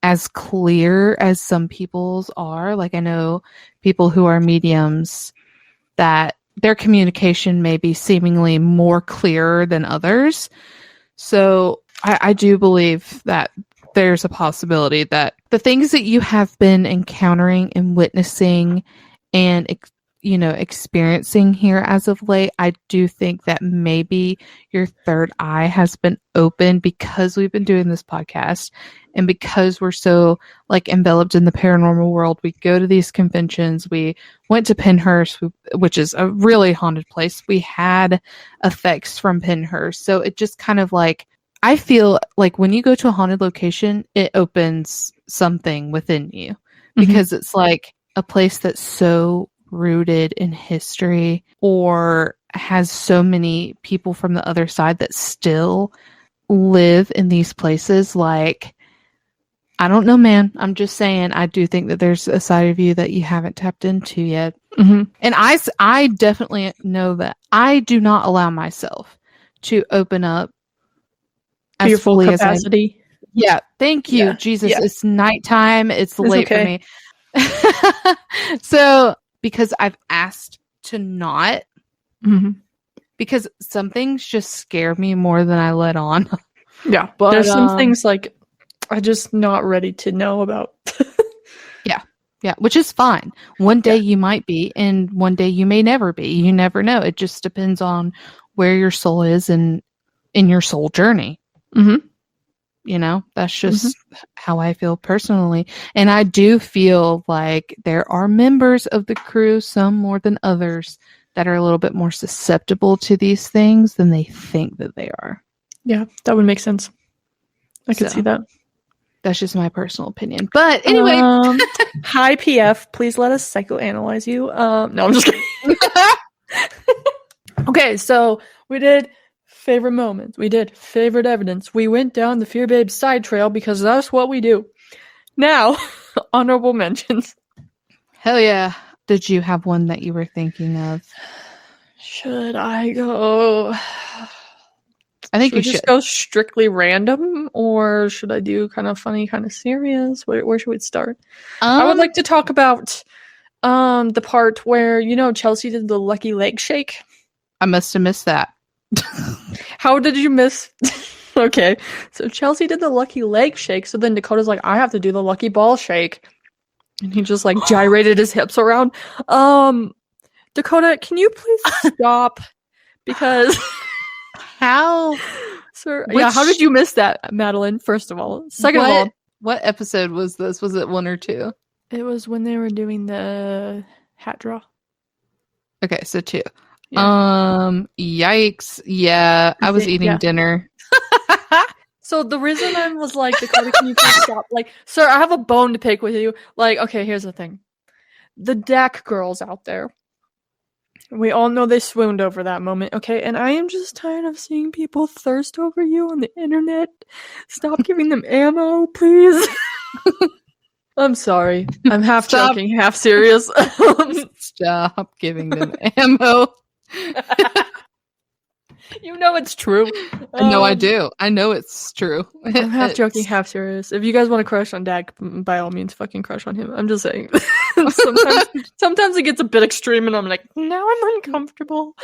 as clear as some people's are. Like I know people who are mediums that their communication may be seemingly more clearer than others. So I do believe that there's a possibility that the things that you have been encountering and witnessing and experiencing here as of late, I do think that maybe your third eye has been open because we've been doing this podcast and because we're so like enveloped in the paranormal world. We go to these conventions. We went to Pennhurst, which is a really haunted place. We had effects from Pennhurst. So it just kind of like, I feel like when you go to a haunted location, it opens something within you because it's like a place that's so rooted in history or has so many people from the other side that still live in these places. Like, I don't know, man. I'm just saying, I do think that there's a side of you that you haven't tapped into yet. And I definitely know that I do not allow myself to open up to your full capacity. Yeah. Thank you. Jesus. Yeah. It's nighttime. It's late for me. So, because I've asked to not, Mm-hmm. because some things just scare me more than I let on. Yeah, But there's some things like I'm just not ready to know about. yeah, which is fine. One day Yeah. you might be, and one day you may never be. You never know. It just depends on where your soul is and in your soul journey. Mm-hmm. You know, that's just how I feel personally. And I do feel like there are members of the crew, some more than others, that are a little bit more susceptible to these things than they think that they are. Yeah, that would make sense. I could So, see that. That's just my personal opinion. But anyway. Hi, PF. Please let us psychoanalyze you. No, I'm just kidding. Okay, so we did favorite moments. We did favorite evidence. We went down the Fear Babe side trail because that's what we do. Now, honorable mentions. Hell yeah. Did you have one that you were thinking of? Should I go? I think Should we you just should. go strictly random, or should I do kind of funny, kind of serious? Where should we start? I would like to talk about the part where Chelsea did the lucky leg shake. I must have missed that. How did you miss? Okay, so Chelsea did the lucky leg shake, so then Dakota's like, I have to do the lucky ball shake. And he just like gyrated his hips around. Dakota, can you please stop? Because How? Sir, yeah, how did you miss that, Madeline? First of all. Second of all, what episode was this? Was it 1 or 2? it was when they were doing the hat draw. Okay, so 2. Yeah. Yikes. Yeah, I was eating dinner. So the reason I was like, Dakota, can you please stop? Like, sir, I have a bone to pick with you. Like, okay, here's the thing. The DAC girls out there. We all know they swooned over that moment, okay? And I am just tired of seeing people thirst over you on the internet. Stop giving them ammo, please. I'm sorry. I'm half joking, half serious. Stop giving them ammo. You know it's true. No, I do. I know it's true. I'm half joking, half serious. If you guys want to crush on Dak, by all means, fucking crush on him. I'm just saying. sometimes it gets a bit extreme, and I'm like, now I'm uncomfortable.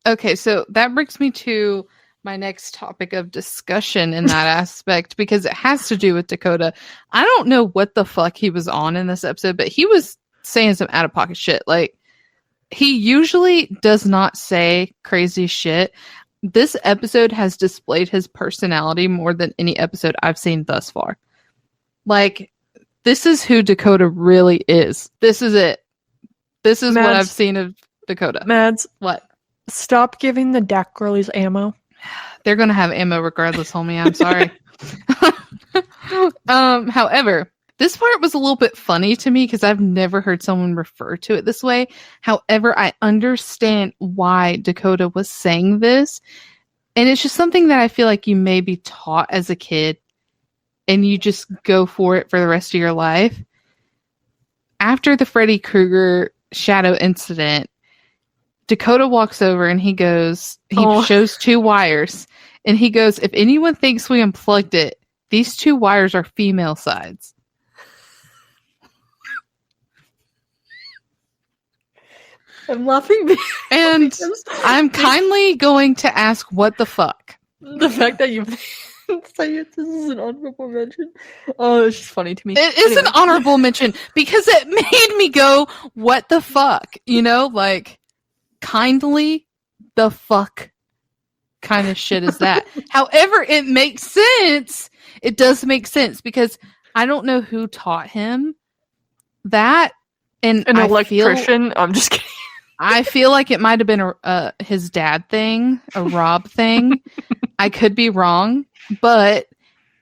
Okay, so that brings me to my next topic of discussion in that aspect, because it has to do with Dakota. I don't know what the fuck he was on in this episode, but he was saying some out of pocket shit. Like, he usually does not say crazy shit. This episode has displayed his personality more than any episode I've seen thus far. Like, this is who Dakota really is. This is it. This is what I've seen of Dakota. Mads. What? Stop giving the Dak girlies ammo. They're going to have ammo regardless, homie. I'm sorry. However, this part was a little bit funny to me because I've never heard someone refer to it this way. However, I understand why Dakota was saying this. And it's just something that I feel like you may be taught as a kid and you just go for it for the rest of your life. After the Freddy Krueger shadow incident, Dakota walks over and he shows 2 wires. And he goes, if anyone thinks we unplugged it, these 2 wires are female sides. I'm laughing and I'm kindly going to ask, what the fuck? The fact that you say this is an honorable mention. Oh, it's just funny to me. It is an honorable mention because it made me go, what the fuck? You know, like, kindly the fuck kind of shit is that? However, it makes sense. It does make sense because I don't know who taught him that. And an electrician. I'm just kidding. I feel like it might have been his dad thing, a Rob thing. I could be wrong, but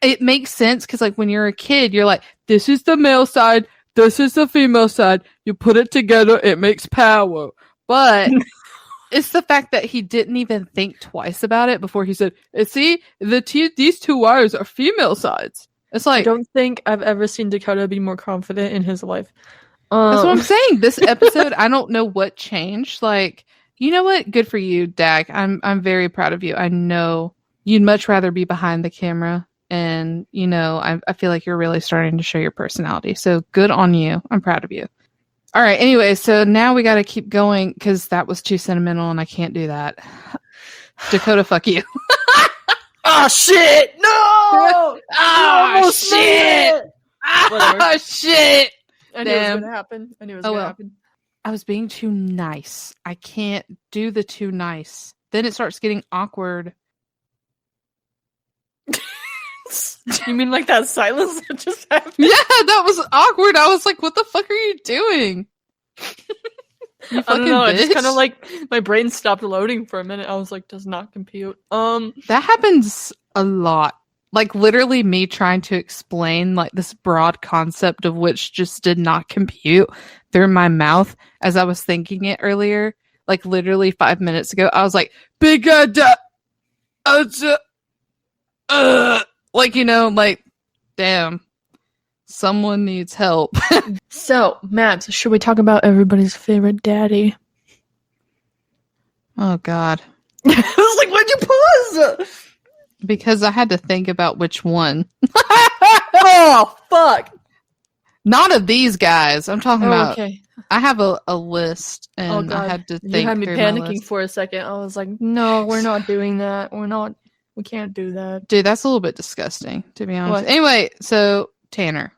it makes sense because, like, when you're a kid, you're like, this is the male side, this is the female side. You put it together, it makes power. But it's the fact that he didn't even think twice about it before he said, see, these 2 wires are female sides. It's like, I don't think I've ever seen Dakota be more confident in his life. That's what I'm saying. This episode, I don't know what changed. Like, you know what? Good for you, Dak. I'm very proud of you. I know you'd much rather be behind the camera, and I feel like you're really starting to show your personality. So good on you. I'm proud of you. All right. Anyway, so now we got to keep going because that was too sentimental and I can't do that. Dakota, fuck you. Oh shit! No! Oh shit! Oh shit! I knew it was gonna happen. I was being too nice. I can't do the too nice. Then it starts getting awkward. You mean like that silence that just happened? Yeah, that was awkward. I was like, what the fuck are you doing? You I don't know. bitch. I just kind of like my brain stopped loading for a minute. I was like, does not compute. That happens a lot. Like literally me trying to explain like this broad concept of which just did not compute through my mouth as I was thinking it earlier. Like literally 5 minutes ago, I was like, big like, you know, like, damn, someone needs help. So, Matt, should we talk about everybody's favorite daddy? Oh, God. I was like, why'd you pause? Because I had to think about which one. Oh, fuck. Not of these guys. I'm talking about. Okay. I have a list, and I had to think. You had me through panicking for a second. I was like, no, we're not doing that. We can't do that. Dude, that's a little bit disgusting, to be honest. What? Anyway, so Tanner.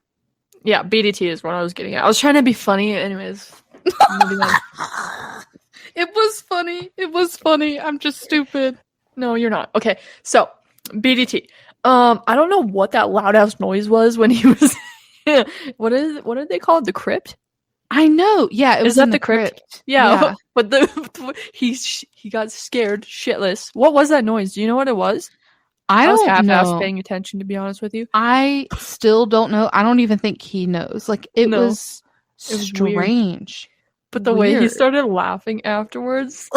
Yeah, BDT is what I was getting at. I was trying to be funny, anyways. It was funny. It was funny. I'm just stupid. No, you're not. Okay, so BDT. I don't know what that loud ass noise was when he was. What did they call it? The crypt? I know. Yeah, it was that the crypt? Yeah. But he got scared shitless. What was that noise? Do you know what it was? I was don't half-assed know. paying attention, to be honest with you. I still don't know. I don't even think he knows. Like it was strange. Weird. But the way he started laughing afterwards,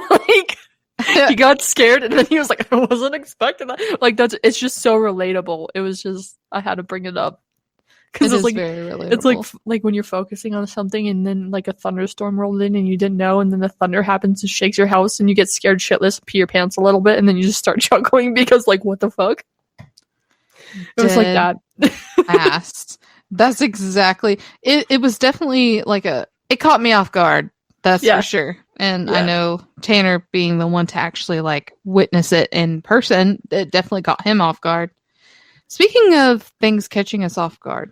like he got scared and then he was like, I wasn't expecting that. Like it's just so relatable. It was just I had to bring it up. Because it's like very relatable. It's like when you're focusing on something and then like a thunderstorm rolled in and you didn't know, and then the thunder happens and shakes your house and you get scared shitless, pee your pants a little bit, and then you just start chuckling because like what the fuck? It was like that. Ass. That's exactly it. It was definitely like it caught me off guard. That's for sure. And I know Tanner being the one to actually like witness it in person, it definitely caught him off guard. Speaking of things catching us off guard,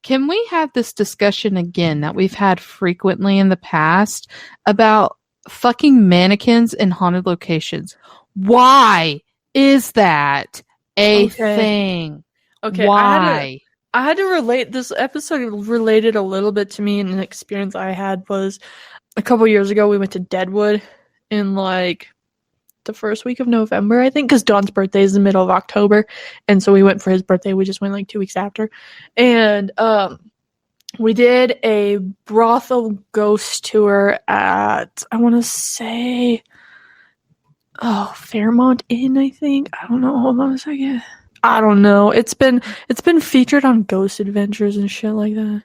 can we have this discussion again that we've had frequently in the past about fucking mannequins in haunted locations? Why is that a thing? Okay. Why? I had to relate. This episode related a little bit to me, and an experience I had was a couple years ago. We went to Deadwood in like the first week of November, I think, because Don's birthday is the middle of October, and so we went for his birthday. We just went like 2 weeks after, and we did a brothel ghost tour at, I want to say, Fairmont Inn, I think. I don't know. Hold on a second. I don't know. It's been featured on Ghost Adventures and shit like that.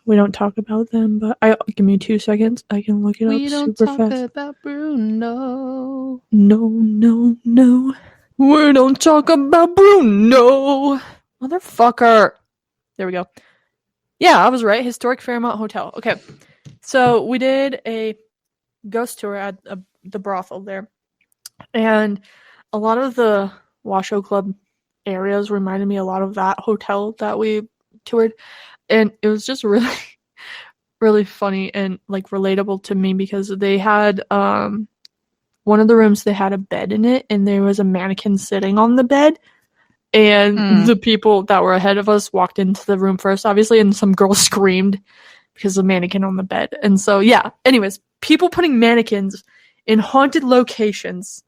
We don't talk about them, but give me 2 seconds. I can look it up super fast. We don't talk about Bruno. No. We don't talk about Bruno. Motherfucker. There we go. Yeah, I was right. Historic Fairmont Hotel. Okay. So we did a ghost tour at the brothel there. And a lot of the Washoe Club areas reminded me a lot of that hotel that we toured. And it was just really, really funny and like relatable to me because they had one of the rooms, they had a bed in it and there was a mannequin sitting on the bed. And the people that were ahead of us walked into the room first, obviously, and some girl screamed because of the mannequin on the bed. And so, yeah, anyways, people putting mannequins in haunted locations,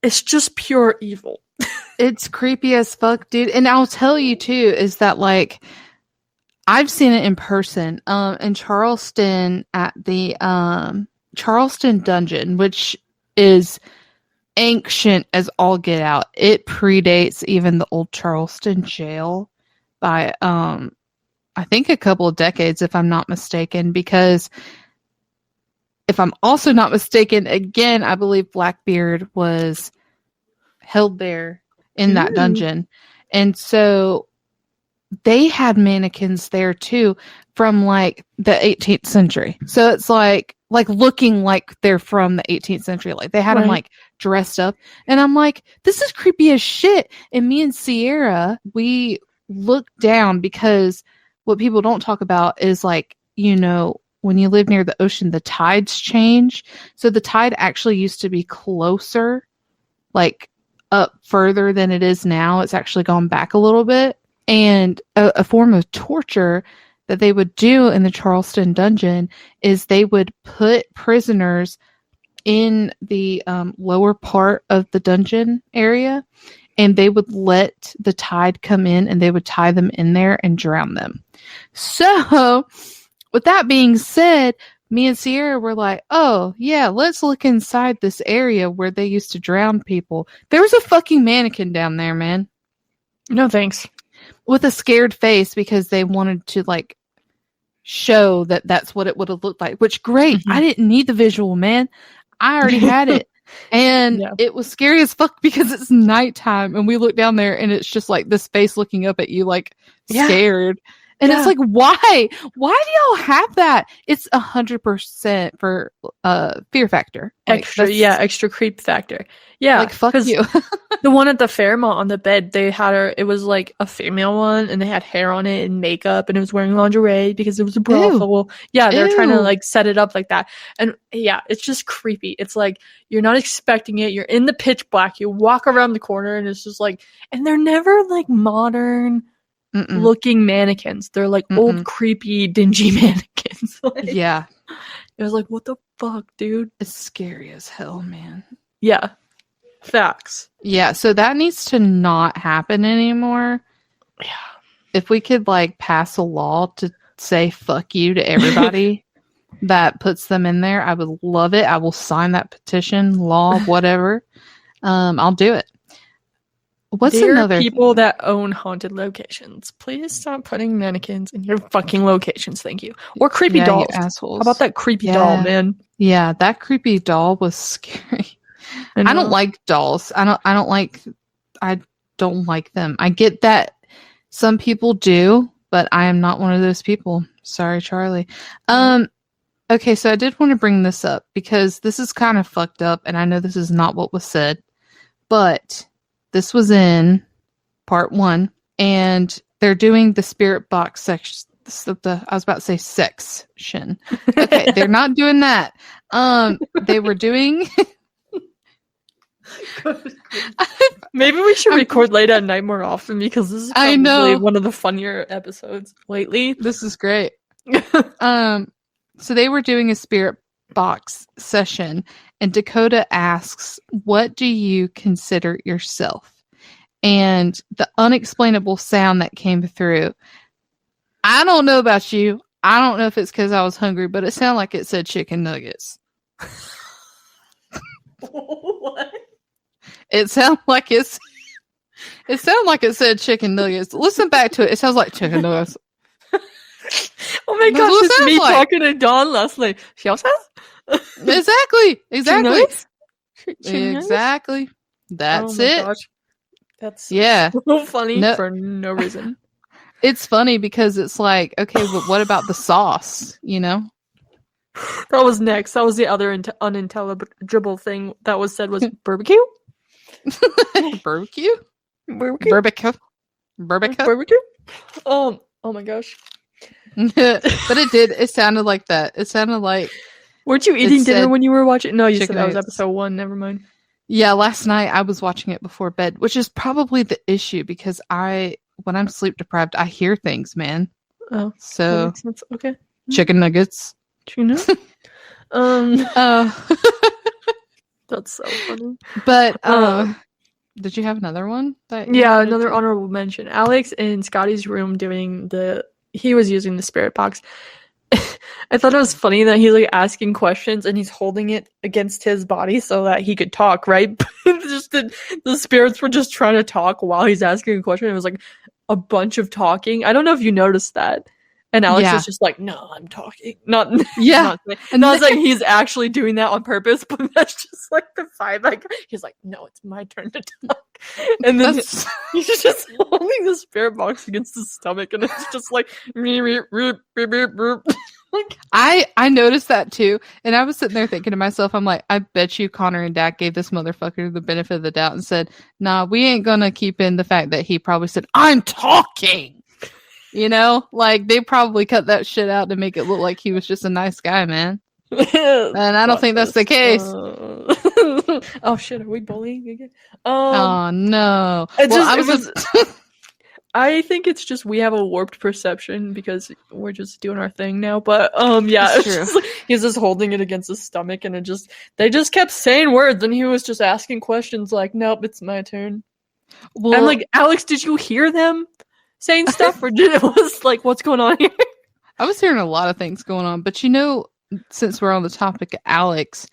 it's just pure evil. It's creepy as fuck, dude. And I'll tell you, too, is that, like, I've seen it in person in Charleston at the Charleston Dungeon, which is ancient as all get out. It predates even the old Charleston jail by I think a couple of decades, if I'm not mistaken, because if I'm also not mistaken, again, I believe Blackbeard was held there in that dungeon. And so they had mannequins there too from like the 18th century. So it's like looking like they're from the 18th century. Like they had them like dressed up. And I'm like, this is creepy as shit. And me and Sierra, we looked down because what people don't talk about is like, you know, when you live near the ocean, the tides change. So the tide actually used to be closer, like up further than it is now. It's actually gone back a little bit. And a form of torture that they would do in the Charleston dungeon is they would put prisoners in the lower part of the dungeon area, and they would let the tide come in, and they would tie them in there and drown them. So, with that being said, me and Sierra were like, oh, yeah, let's look inside this area where they used to drown people. There was a fucking mannequin down there, man. No thanks. With a scared face because they wanted to like show that that's what it would have looked like, which great. I didn't need the visual, man. I already had it. And it was scary as fuck because it's nighttime and we look down there and it's just like this face looking up at you like scared. And it's like, why? Why do y'all have that? It's 100% for fear factor. Like, extra creep factor. Yeah. Like, fuck you. The one at the Fairmont on the bed, they had her, it was like a female one and they had hair on it and makeup and it was wearing lingerie because it was a brothel. Yeah, they're trying to like set it up like that. And yeah, it's just creepy. It's like, you're not expecting it. You're in the pitch black. You walk around the corner and it's just like, and they're never like modern looking mannequins. They're like old, creepy, dingy mannequins. Like, yeah. It was like, what the fuck, dude? It's scary as hell, man. Yeah. Facts. Yeah, so that needs to not happen anymore. Yeah. If we could like pass a law to say fuck you to everybody that puts them in there, I would love it. I will sign that petition, law, whatever. I'll do it. What's another people that own haunted locations? Please stop putting mannequins in your fucking locations. Thank you. Or creepy dolls. You assholes. How about that creepy doll, man? Yeah, that creepy doll was scary. I don't like dolls. I don't like them. I get that some people do, but I am not one of those people. Sorry, Charlie. Okay, so I did want to bring this up because this is kind of fucked up, and I know this is not what was said, but this was in part 1, and they're doing the spirit box section. I was about to say section. Okay, they're not doing that. They were doing. Maybe we should record late at night more often because this is probably one of the funnier episodes lately. This is great. So they were doing a spirit box session, and Dakota asks, "What do you consider yourself?" And the unexplainable sound that came through. I don't know about you. I don't know if it's because I was hungry, but it sounded like it said chicken nuggets. What? It sounded like it said chicken nuggets. Listen back to it. It sounds like chicken nuggets. Oh my gosh, it's me talking to Dawn last night. She also has? Exactly. Chicken Exactly. That's it. Gosh. That's so funny for no reason. It's funny because it's like, okay, but what about the sauce? You know? That was next. That was the other unintelligible thing that was said was barbecue. Barbecue. Oh my gosh. But it did. It sounded like that. It sounded like. Weren't you eating dinner when you were watching? No, you said that was episode 1. Never mind. Yeah, last night I was watching it before bed, which is probably the issue because when I'm sleep deprived, I hear things, man. Oh, so that makes sense. Okay. Chicken nuggets. Chicken nuggets. That's so funny. But did you have another one? Another honorable mention. Alex in Scotty's room he was using the spirit box. I thought it was funny that he's like asking questions and he's holding it against his body so that he could talk, right? Just the spirits were just trying to talk while he's asking a question. It was like a bunch of talking. I don't know if you noticed that. And Alex Yeah. is just like, no, I'm talking. Not, Yeah. not saying he's actually doing that on purpose, but that's just like the vibe. Like, he's like, no, it's my turn to talk. And then That's he's just holding the spirit box against his stomach, and it's just like, like, I noticed that too, and I was sitting there thinking to myself, I'm like, I bet you Connor and Dak gave this motherfucker the benefit of the doubt and said, nah, we ain't gonna keep in the fact that he probably said, I'm talking. You know, like they probably cut that shit out to make it look like he was just a nice guy, man. And I don't think that's the case. Oh shit, are we bullying again? Oh no. It Well, just, I think it's just we have a warped perception because we're just doing our thing now. But yeah, It's it's true. just like, he's just holding it against his stomach, and they just kept saying words, and he was just asking questions like, "Nope, it's my turn." Well, I'm like, Alex, did you hear them saying stuff, or did it was like, what's going on here? I was hearing a lot of things going on, but you know, since we're on the topic of Alex,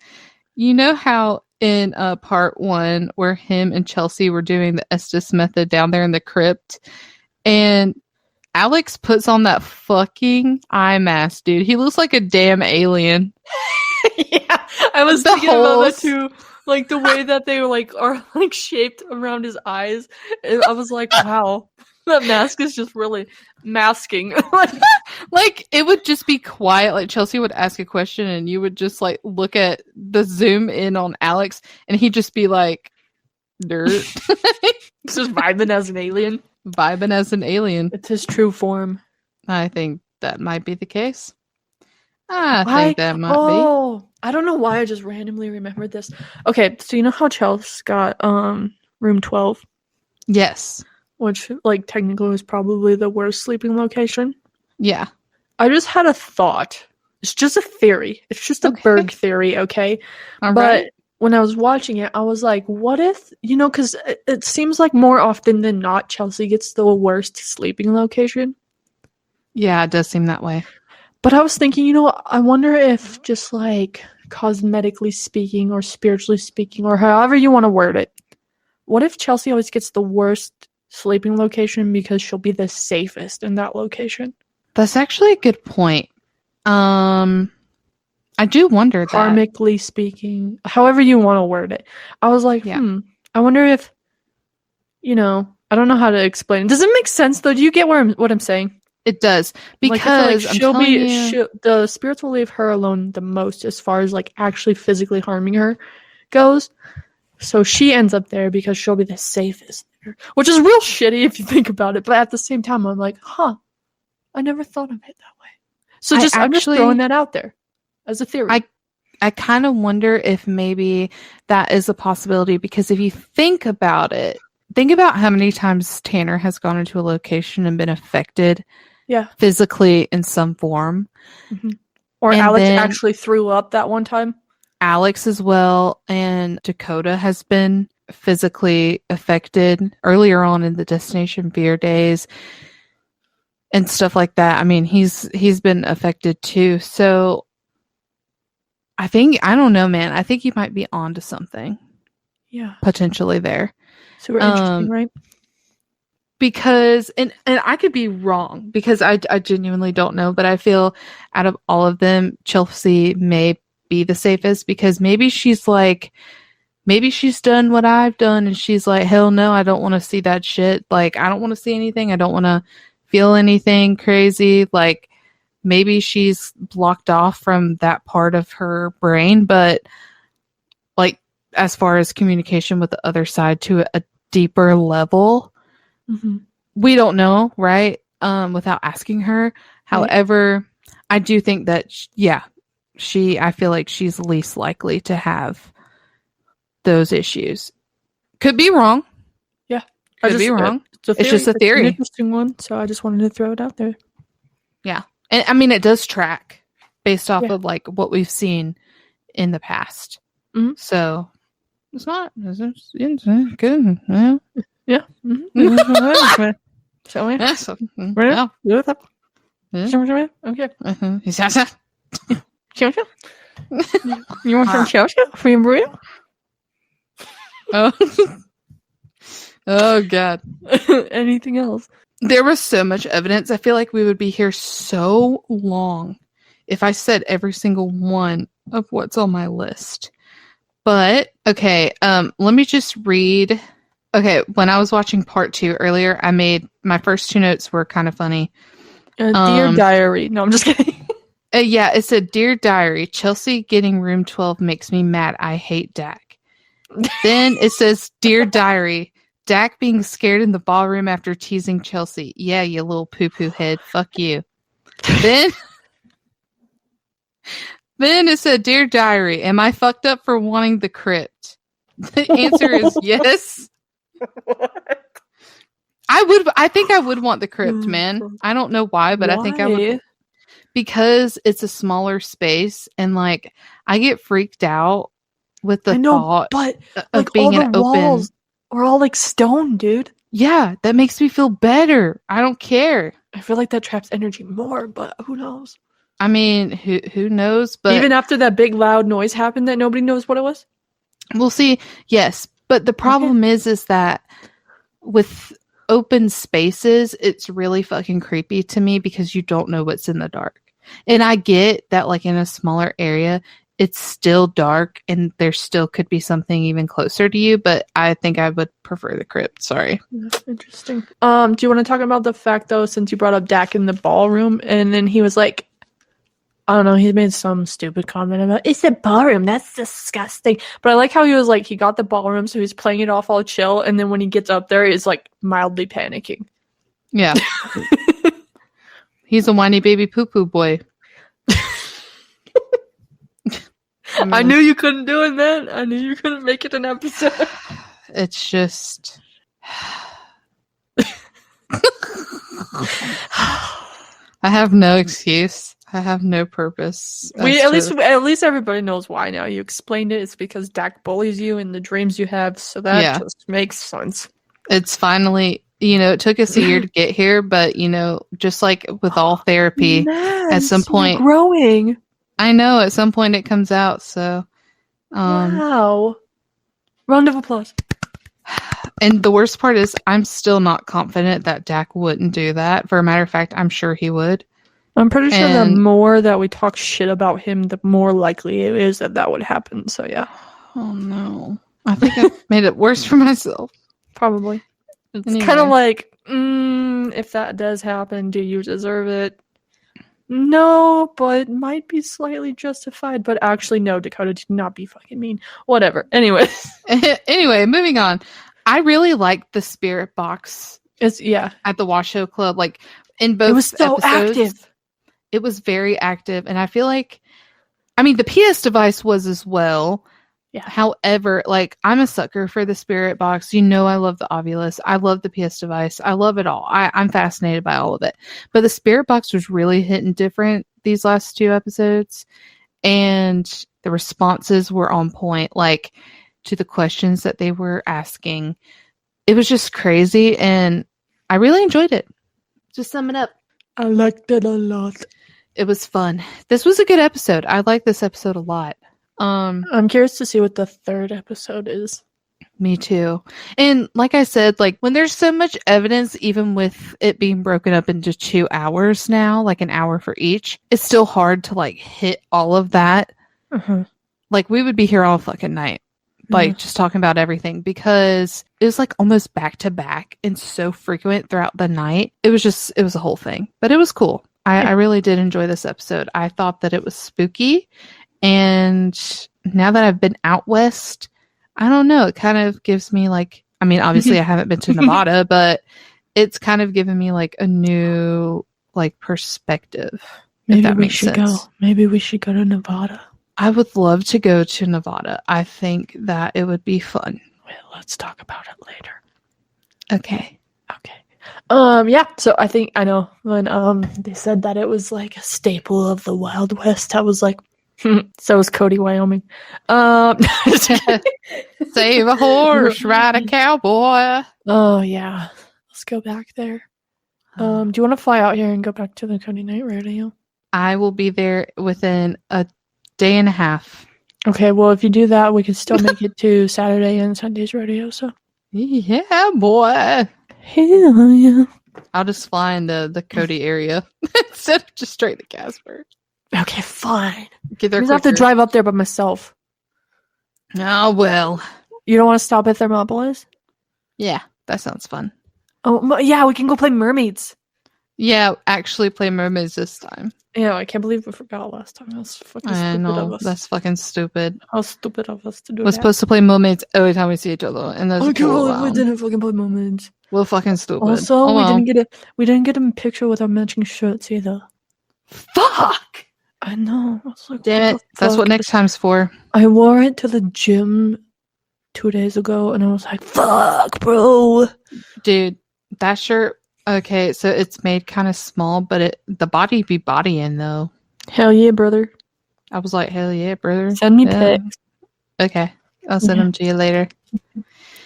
you know how in part 1 where him and Chelsea were doing the Estes method down there in the crypt, and Alex puts on that fucking eye mask, dude. He looks like a damn alien. Yeah, I was The thinking about that holes. too. Like the way that they like are like shaped around his eyes. I was like, wow, that mask is just really masking. Like it would just be quiet. Like Chelsea would ask a question and you would just like look at the zoom in on Alex and he'd just be like, dirt. Just vibing as an alien. Vibing as an alien. It's his true form. I think that might be the case. I think that might be. I don't know why I just randomly remembered this. Okay, so you know how Chelsea got room 12, Yes. which like technically was probably the worst sleeping location. Yeah. I just had a thought. It's just a theory. It's just a Berg theory, okay? All but right. when I was watching it, I was like, what if, because it seems like more often than not, Chelsea gets the worst sleeping location. Yeah, it does seem that way. But I was thinking, I wonder if just like cosmetically speaking or spiritually speaking or however you want to word it, what if Chelsea always gets the worst sleeping location because she'll be the safest in that location? That's actually a good point. I do wonder that. Karmically speaking, however you want to word it. I was like, Yeah. I wonder if, I don't know how to explain it. Does it make sense though? Do you get what I'm saying? It does. Because the spirits will leave her alone the most as far as like actually physically harming her goes. So she ends up there because she'll be the safest there, which is real shitty if you think about it. But at the same time, I'm like, I never thought of it that way. So I'm just throwing that out there as a theory. I kind of wonder if maybe that is a possibility because if you think about it, think about how many times Tanner has gone into a location and been affected physically in some form. Mm-hmm. Or Alex actually threw up that one time. Alex as well, and Dakota has been physically affected earlier on in the Destination Fear days and stuff like that. I mean, he's been affected too. So I don't know, man. I think you might be onto something. Yeah. Potentially there. Super interesting, right? Because, and I could be wrong because I genuinely don't know, but I feel out of all of them, Chelsea may be the safest because maybe she's done what I've done and she's like, hell no, I don't want to see that shit. Like, I don't want to see anything. I don't want to feel anything crazy. Like, maybe she's blocked off from that part of her brain, but like, as far as communication with the other side to a deeper level, we don't know, right? Without asking her. However, I do think that, I feel like she's least likely to have those issues. Could be wrong. Yeah. Could be wrong. It's just a theory. It's an interesting one, so I just wanted to throw it out there. Yeah. And I mean, it does track based off of like what we've seen in the past. Mm-hmm. So it's not good. Yeah. Shall we? Okay. You want some Chelsea for your burrito? Oh God. Anything else? There was so much evidence. I feel like we would be here so long if I said every single one of what's on my list. But, okay, let me just read. Okay, when I was watching part 2 earlier, I made my first 2 notes were kind of funny. Dear diary. No, I'm just kidding. Yeah, it said, Dear Diary, Chelsea getting room 12 makes me mad. I hate Dak. Then it says, Dear Diary, Dak being scared in the ballroom after teasing Chelsea. Yeah, you little poo-poo head. Fuck you. Then it said, Dear Diary, am I fucked up for wanting the crypt? The answer is yes. What? I think I would want the crypt, man. I don't know why, but I think I would. Because it's a smaller space and like I get freaked out with the thought but of like being all an the open walls are all like stone, dude. Yeah, that makes me feel better. I don't care. I feel like that traps energy more, but who knows? I mean, who knows? But even after that big loud noise happened that nobody knows what it was? We'll see. Yes, but the problem is that with open spaces, it's really fucking creepy to me because you don't know what's in the dark. And I get that like in a smaller area, it's still dark and there still could be something even closer to you, but I think I would prefer the crypt. Sorry. Interesting. Do you want to talk about the fact though, since you brought up Dak in the ballroom and then he was like, I don't know, he made some stupid comment about it's a ballroom, that's disgusting. But I like how he was like, he got the ballroom, so he's playing it off all chill, and then when he gets up there, he's like mildly panicking. Yeah. He's a whiny baby poo-poo boy. I knew you couldn't do it, man. I knew you couldn't make it an episode. It's just... I have no excuse. I have no purpose. At least everybody knows why now. You explained it. It's because Dak bullies you in the dreams you have, so that just makes sense. It's finally, it took us a year to get here, but just like with all therapy, at some point, growing. I know at some point it comes out. So, wow! Round of applause. And the worst part is, I'm still not confident that Dak wouldn't do that. For a matter of fact, I'm sure he would. I'm pretty sure the more that we talk shit about him, the more likely it is that would happen. So yeah. Oh no! I think I've made it worse for myself. Probably. It's kind of like, if that does happen, do you deserve it? No, but might be slightly justified. But actually, no, Dakota, do not be fucking mean. Whatever. Anyway, moving on. I really liked the spirit box. At the Washoe Club, like in both. It was so episodes, active. It was very active, and I feel like, the PS device was as well. Yeah. However, like I'm a sucker for the spirit box. I love the Ovilus. I love the PS device. I love it all. I'm fascinated by all of it. But the spirit box was really hitting different these last 2 episodes, and the responses were on point. Like to the questions that they were asking, it was just crazy, and I really enjoyed it. To sum it up, I liked it a lot. It was fun. This was a good episode. I like this episode a lot. I'm curious to see what the 3rd episode is. Me too. And like I said, like when there's so much evidence, even with it being broken up into 2 hours now, like an hour for each, it's still hard to like hit all of that. Uh-huh. Like we would be here all fucking night, like just talking about everything, because it was like almost back to back and so frequent throughout the night. It was a whole thing, but it was cool. I really did enjoy this episode. I thought that it was spooky. And now that I've been out west, I don't know, it kind of gives me like, obviously I haven't been to Nevada, but it's kind of given me like a new like perspective. Maybe we should go. Maybe we should go to Nevada. I would love to go to Nevada. I think that it would be fun. Well, let's talk about it later. Okay. Yeah, so I know when they said that it was like a staple of the Wild West, I was like, so is Cody, Wyoming. Save a horse, ride a cowboy. Oh yeah, let's go back there. Do you want to fly out here and go back to the Cody Night Radio? I will be there within a day and a half. Okay, well if you do that, we can still make it to Saturday and Sunday's rodeo. So yeah, boy. Hell yeah. I'll just fly into the Cody area instead of just straight to Casper. Okay, fine. Get there I have to quicker. drive up there by myself. Oh, well. You don't want to stop at Thermopolis? Yeah, that sounds fun. Oh, yeah, we can go play mermaids. Yeah, actually play mermaids this time. Yeah, I can't believe we forgot last time. That's fucking I stupid know, of us. that's fucking stupid. How stupid of us to do We're that. supposed to play mermaids every time we see each other, and there's I a can't pool believe we around. didn't fucking play mermaids. We're fucking stupid. Also, oh, well. we didn't get a picture with our matching shirts either. Fuck! I know. I was like, Damn it. That's what next time's for. I wore it to the gym 2 days ago, and I was like, fuck, bro. Dude, that shirt, okay, so it's made kind of small, but the body be bodying, though. Hell yeah, brother. I was like, hell yeah, brother. Send me pics. Okay. I'll send them to you later.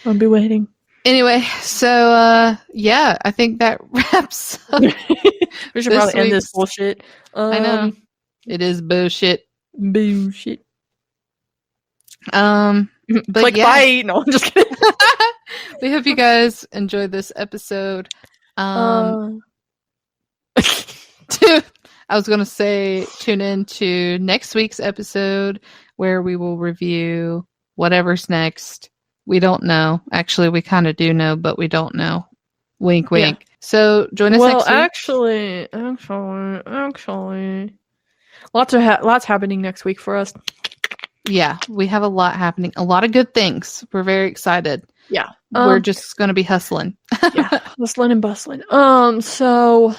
I'll be waiting. Anyway, so, yeah, I think that wraps up. We should probably end this bullshit. I know. It is bullshit. Bullshit. But Clickbait. No, I'm just kidding. We hope you guys enjoyed this episode. I was going to say tune in to next week's episode where we will review whatever's next. We don't know. Actually, we kind of do know, but we don't know. Wink, wink. Yeah. So join us next week. Actually, lots happening next week for us. Yeah, we have a lot happening. A lot of good things. We're very excited. Yeah. We're just going to be hustling. Yeah, hustling and bustling. So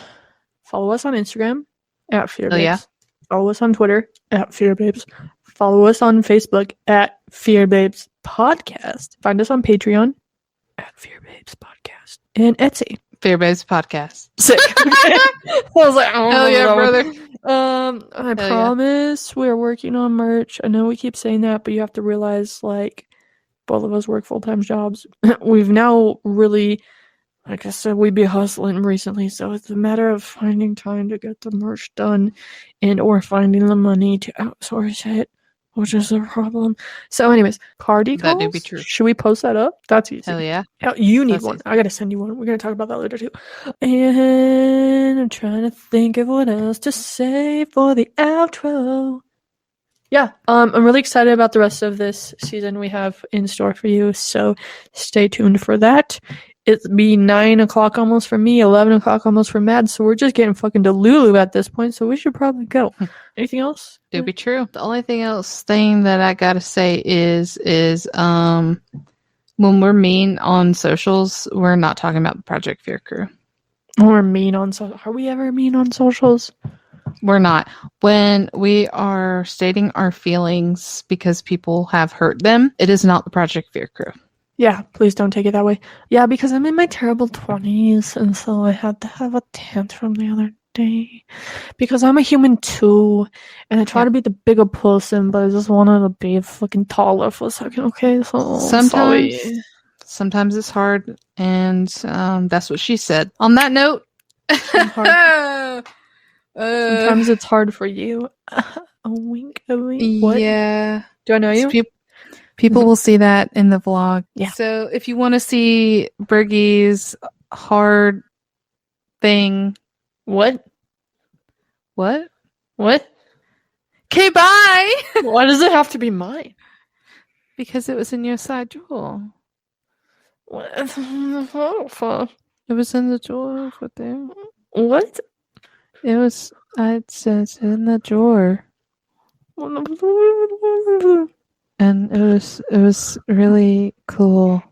follow us on Instagram at FearBabes. Oh, yeah. Follow us on Twitter at FearBabes. Follow us on Facebook at FearBabes Podcast. Find us on Patreon at FearBabes Podcast. And Etsy. FearBabes Podcast. Sick. I was like, oh, hell yeah, brother. I promise we're working on merch. I know we keep saying that, but you have to realize, like, both of us work full-time jobs. We've now really, like I said, we've been hustling recently, so it's a matter of finding time to get the merch done and or finding the money to outsource it, which is a problem. So anyways, car decals. That do be true. Should we post that up? That's easy. Hell yeah. You need one. Easy. I gotta send you one. We're gonna talk about that later too. And I'm trying to think of what else to say for the outro. Yeah, I'm really excited about the rest of this season we have in store for you, so stay tuned for that. It'll be 9 o'clock almost for me, 11 o'clock almost for Mad, so we're just getting fucking to Lulu at this point, so we should probably go. Anything else? Do be true. The only thing that I gotta say is when we're mean on socials, we're not talking about the Project Fear crew. We're mean on socials. Are we ever mean on socials? We're not. When we are stating our feelings because people have hurt them, it is not the Project Fear crew. Yeah, please don't take it that way. Yeah, because I'm in my terrible 20s, and so I had to have a tantrum the other day. Because I'm a human too, and I try to be the bigger person, but I just wanted to be fucking taller for a second, okay? So sometimes it's hard, and that's what she said. On that note, sometimes it's hard for you. A wink, a wink. What? Yeah. Do I know you? People will see that in the vlog. Yeah. So if you want to see Bergie's hard thing. What? What? What? Okay, bye! Why does it have to be mine? Because it was in your side drawer. What? It was in the drawer over there. What? It says in the drawer. And it was really cool.